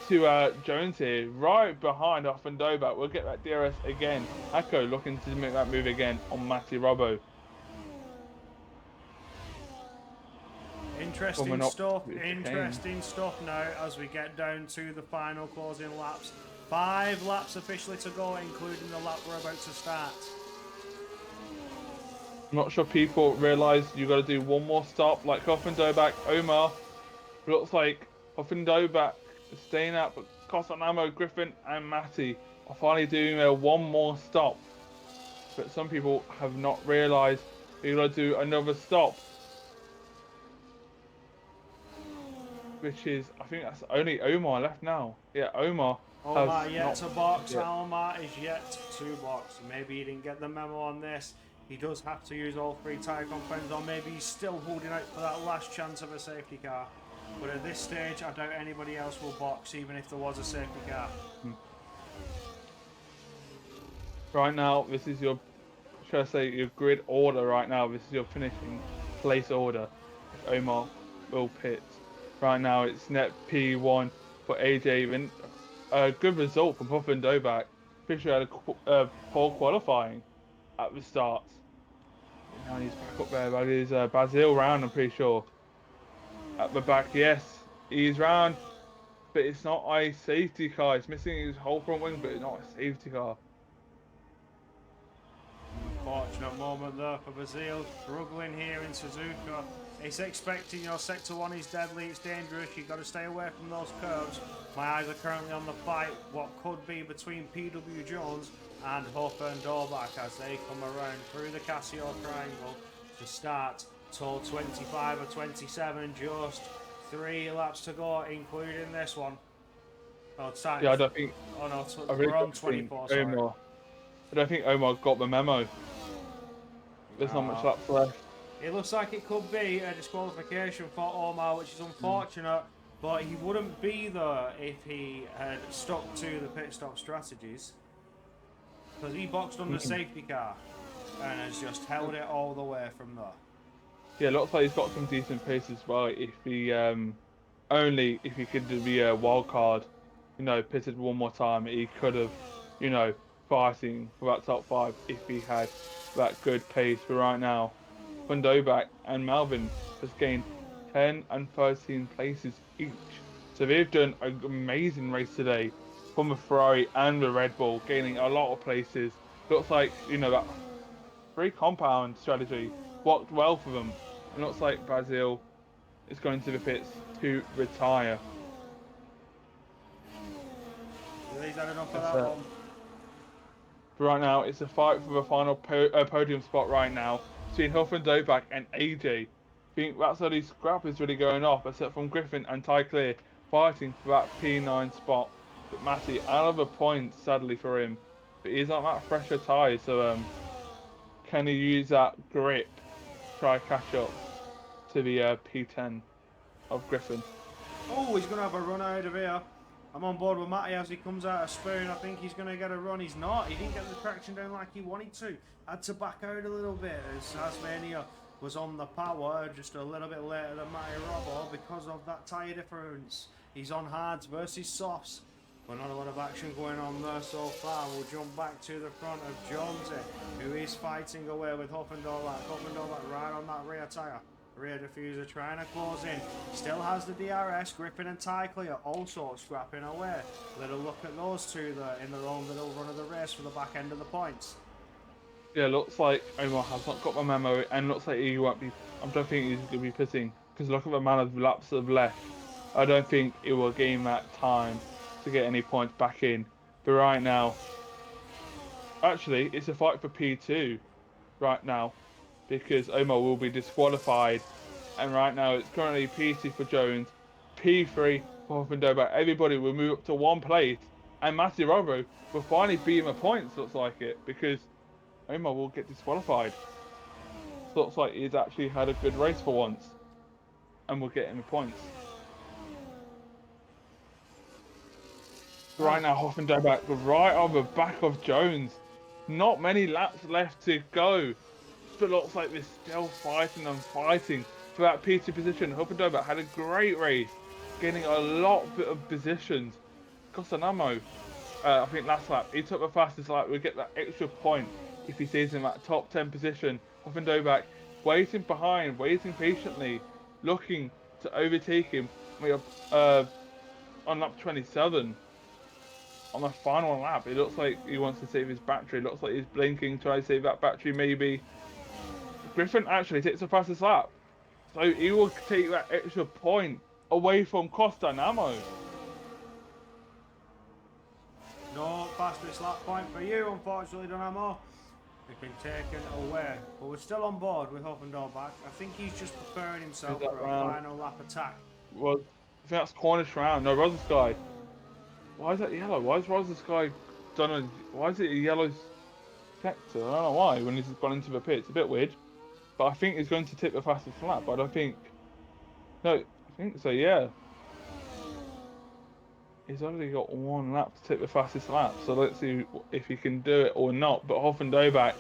to Jones here, right behind Offendover. We'll get that DRS again. Echo looking to make that move again on Matty Robbo. Interesting stuff now as we get down to the final closing laps. 5 laps officially to go, including the lap we're about to start. I'm not sure people realise you got to do one more stop, like Offendover, Omar. Looks like Offendover is staying out, but Costanamo, Griffin, and Matty are finally doing one more stop. But some people have not realised you got to do another stop. Which is, I think that's only Omar left now. Yeah, Omar yet to box. Omar is yet to box. Maybe he didn't get the memo on this. He does have to use all 3 tyre compounds, or maybe he's still holding out for that last chance of a safety car. But at this stage, I doubt anybody else will box, even if there was a safety car. Right now, this is your, should I say, your grid order right now. This is your finishing place order. Omar will pit. Right now, it's net P1 for AJ. Even a good result from Huff and Doback. Pretty sure had a poor qualifying at the start. And now he's back up there. That is Basil round, I'm pretty sure. At the back, yes, he's round, but it's not a safety car. It's missing his whole front wing, but it's not a safety car. Unfortunate moment there for Basil, struggling here in Suzuka. It's expecting your sector 1 is deadly, it's dangerous, you've got to stay away from those curves. My eyes are currently on the fight, what could be between PW Jones and Hoffer and Dorback as they come around through the Casio triangle to start toll 25 or 27, just 3 laps to go, including this one. Oh, it's time. Yeah, I don't think. Oh no, Really we're on 24. Sorry. Omar, I don't think Omar got the memo. There's not much laps left. It looks like it could be a disqualification for Omar, which is unfortunate, but he wouldn't be there if he had stuck to the pit stop strategies. Because he boxed on the safety car and has just held it all the way from there. Yeah, looks like he's got some decent pace as well. If he only if he could do the wild card, you know, pitted one more time, he could have, you know, fighting for that top 5 if he had that good pace. But right now, Fundobak and Melvin has gained 10 and 13 places each. So they've done an amazing race today from the Ferrari and the Red Bull, gaining a lot of places. Looks like, you know, that 3 compound strategy worked well for them. It looks like Brazil is going to the pits to retire. He's had enough of that one. Right now, it's a fight for the final podium spot right now between Huff and Doback and AJ. I think that's how these scrap is really going off, except from Griffin and Ty Clear fighting for that P9 spot. But Matty out of a point, sadly for him. But he's on that fresher tyre, so can he use that grip to try catch up to the P10 of Griffin? Oh, he's going to have a run out of here. I'm on board with Matty as he comes out of spoon. I think he's going to get a run. He's not. He didn't get the traction down like he wanted to. Had to back out a little bit as Tasmania was on the power just a little bit later than Matty Robbo because of that tyre difference. He's on hards versus softs. But not a lot of action going on there so far. We'll jump back to the front of Jonesy, who is fighting away with Hoffendorfer. Hoffendorfer right on that rear tyre. Rear diffuser trying to close in. Still has the DRS. Griffin and Ty Clear also scrapping away. Little look at those two there in their own little run of the race for the back end of the points. Yeah, looks like Omar has not got my memo, and looks like he won't be. I don't think he's going to be pitting because look at the amount of laps that have left. I don't think it will gain that time to get any points back in. But right now, actually, it's a fight for P2 right now, because Omar will be disqualified, and right now it's currently P2 for Jones, P3 for Hoffendover. Everybody will move up to 1 place, and Matty Robbo will finally beat him a points, looks like it, because Omar will get disqualified. So looks like he's actually had a good race for once, and will get him a points. Right now, Hoffendoe right on the back of Jones. Not many laps left to go, but looks like they're still fighting and fighting for that P2 position. Hoffendoe had a great race, gaining a lot of positions. Costanamo, I think last lap, he took the fastest lap. We get that extra point if he stays in that top 10 position. Hoffendoe waiting behind, waiting patiently, looking to overtake him. We are on lap 27. On the final lap, it looks like he wants to save his battery. It looks like he's blinking, trying to save that battery maybe. Griffin actually takes the fastest lap. So he will take that extra point away from Costanamo. No fastest lap point for you, unfortunately, Dynamo. It's been taken away. But we're still on board with Hoffendoe back. I think he's just preparing himself for a final lap attack. Well, I think that's Cornish round. No, Rosa Sky. Why is that yellow? Why is Rosa Sky done a... Why is it a yellow sector? I don't know why when he's gone into the pit. It's a bit weird. But I think he's going to take the fastest lap. But I don't think... No, I think so, yeah. He's only got one lap to take the fastest lap. So let's see if he can do it or not. But Hoffendoe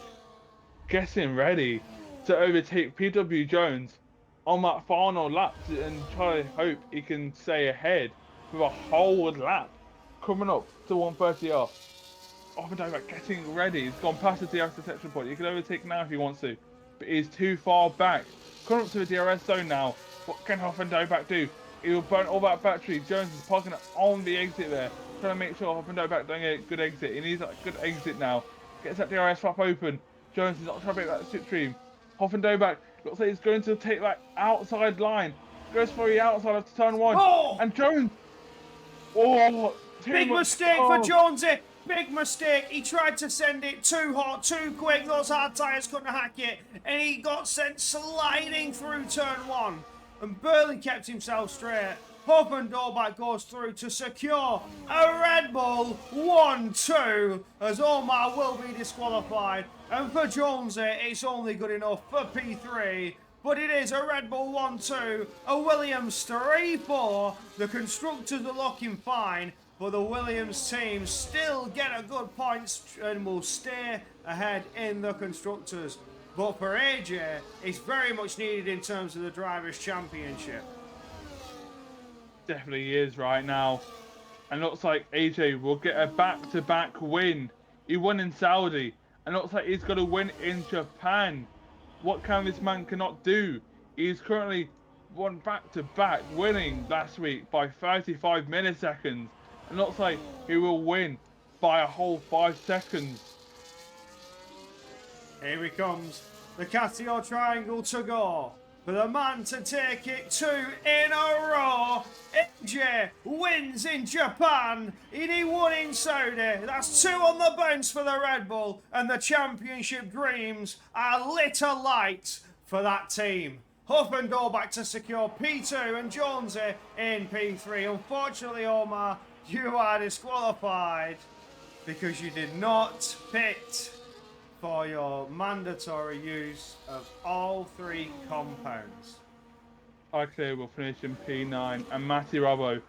getting ready to overtake PW Jones on that final lap and try to hope he can stay ahead with a whole lap coming up to 130 off. Hoffendoe getting ready. He's gone past the DRS detection point. He can overtake now if he wants to, but he's too far back. Coming up to the DRS zone now. What can Hoffendoe do? He will burn all that battery. Jones is parking it on the exit there, trying to make sure Hoffendoe doing a good exit. He needs a good exit now. Gets that DRS flap open. Jones is not trying to break that slipstream. Hoffendoe looks like he's going to take that outside line. Goes for the outside of turn one. Oh! And Jones. Oh, big mistake for Jonesy. Big mistake. He tried to send it too hot, too quick. Those hard tyres couldn't hack it. And he got sent sliding through turn one. And barely kept himself straight. Hoffendoe goes through to secure a Red Bull 1-2 as Omar will be disqualified. And for Jonesy, it's only good enough for P3. But it is a Red Bull 1-2, a Williams 3-4. The constructors are looking fine, but the Williams team still get a good point and will stay ahead in the constructors. But for AJ, it's very much needed in terms of the Drivers' Championship. Definitely is right now. And looks like AJ will get a back-to-back win. He won in Saudi, and looks like he's got to win in Japan. What can this man cannot do? He's currently won back-to-back, winning last week by 35 milliseconds. And looks like he will win by a whole 5 seconds. Here he comes. The Casio triangle to go. For the man to take it 2 in a row. AJ wins in Japan. He won in Saudi. That's 2 on the bounce for the Red Bull. And the championship dreams are lit alight for that team. Hoffendoe to secure P2 and Jonesy in P3. Unfortunately, Omar, you are disqualified because you did not pit for your mandatory use of all 3 compounds. Okay, we'll finish in P9, and Matty Robbo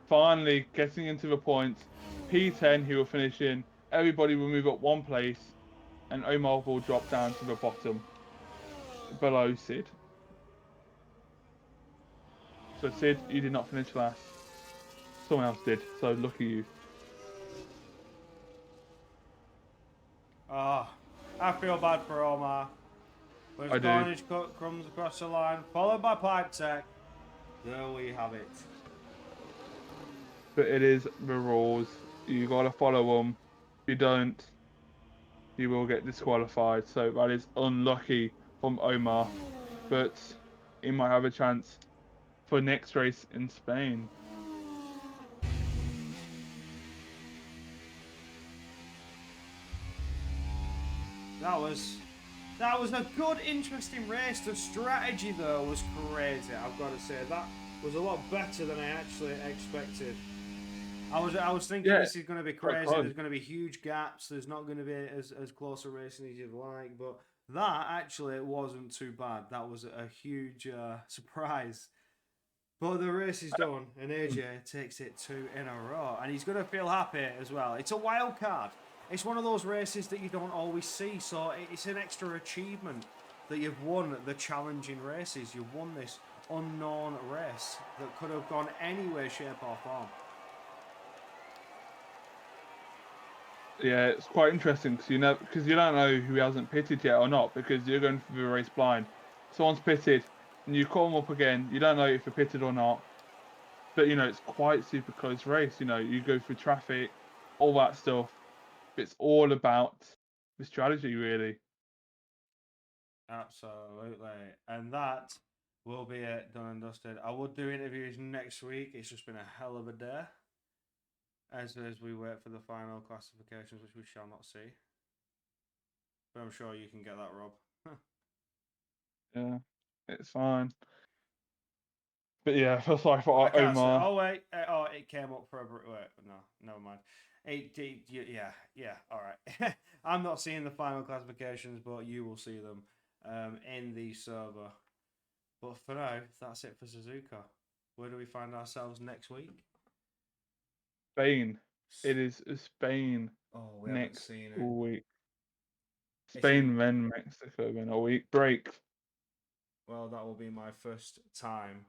finally getting into the points. P10 he will finish in. Everybody will move up 1 place, and Omar will drop down to the bottom, below Sid. So Sid, you did not finish last. Someone else did, so lucky you. I feel bad for Omar. But as Cornish cut crumbs across the line, followed by Pipe Tech. There we have it. But it is the rules. You gotta follow them. If you don't, you will get disqualified. So that is unlucky from Omar. But he might have a chance for next race in Spain. That was a good, interesting race. The strategy, though, was crazy. I've got to say that was a lot better than I actually expected. I was thinking this is going to be crazy. There's going to be huge gaps. There's not going to be as close a racing as you'd like. But that actually wasn't too bad. That was a huge surprise. But the race is done, and AJ takes it 2 in a row, and he's going to feel happy as well. It's a wild card. It's one of those races that you don't always see, so it's an extra achievement that you've won the challenging races. You've won this unknown race that could have gone any way, shape, or form. Yeah, it's quite interesting because you don't know who hasn't pitted yet or not because you're going through the race blind. Someone's pitted, and you call them up again. You don't know if they're pitted or not, but it's quite super close race. You go through traffic, all that stuff. It's all about the strategy, really. Absolutely. And that will be it, done and dusted. I will do interviews next week. It's just been a hell of a day. As we wait for the final classifications, which we shall not see. But I'm sure you can get that, Rob. Yeah, it's fine. But yeah, I feel sorry for I can't say. Omar. Oh wait. Oh, it came up for a wait. No, never mind. Yeah. All right. I'm not seeing the final classifications, but you will see them in the server. But for now, that's it for Suzuka. Where do we find ourselves next week? Spain. It is Spain Oh, we haven't next seen it. week. It's in- Spain, then Mexico, then a week break. Well, that will be my first time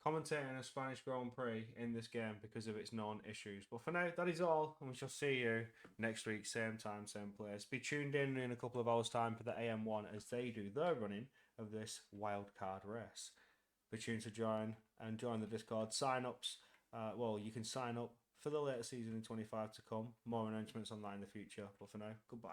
commentating a Spanish Grand Prix in this game because of its known issues. But for now, that is all, and we shall see you next week, same time, same place. Be tuned in a couple of hours' time for the AM1 as they do their running of this wildcard race. Be tuned to join the Discord. Sign-ups, you can sign up for the later season in 25 to come. More announcements online in the future. But for now, goodbye.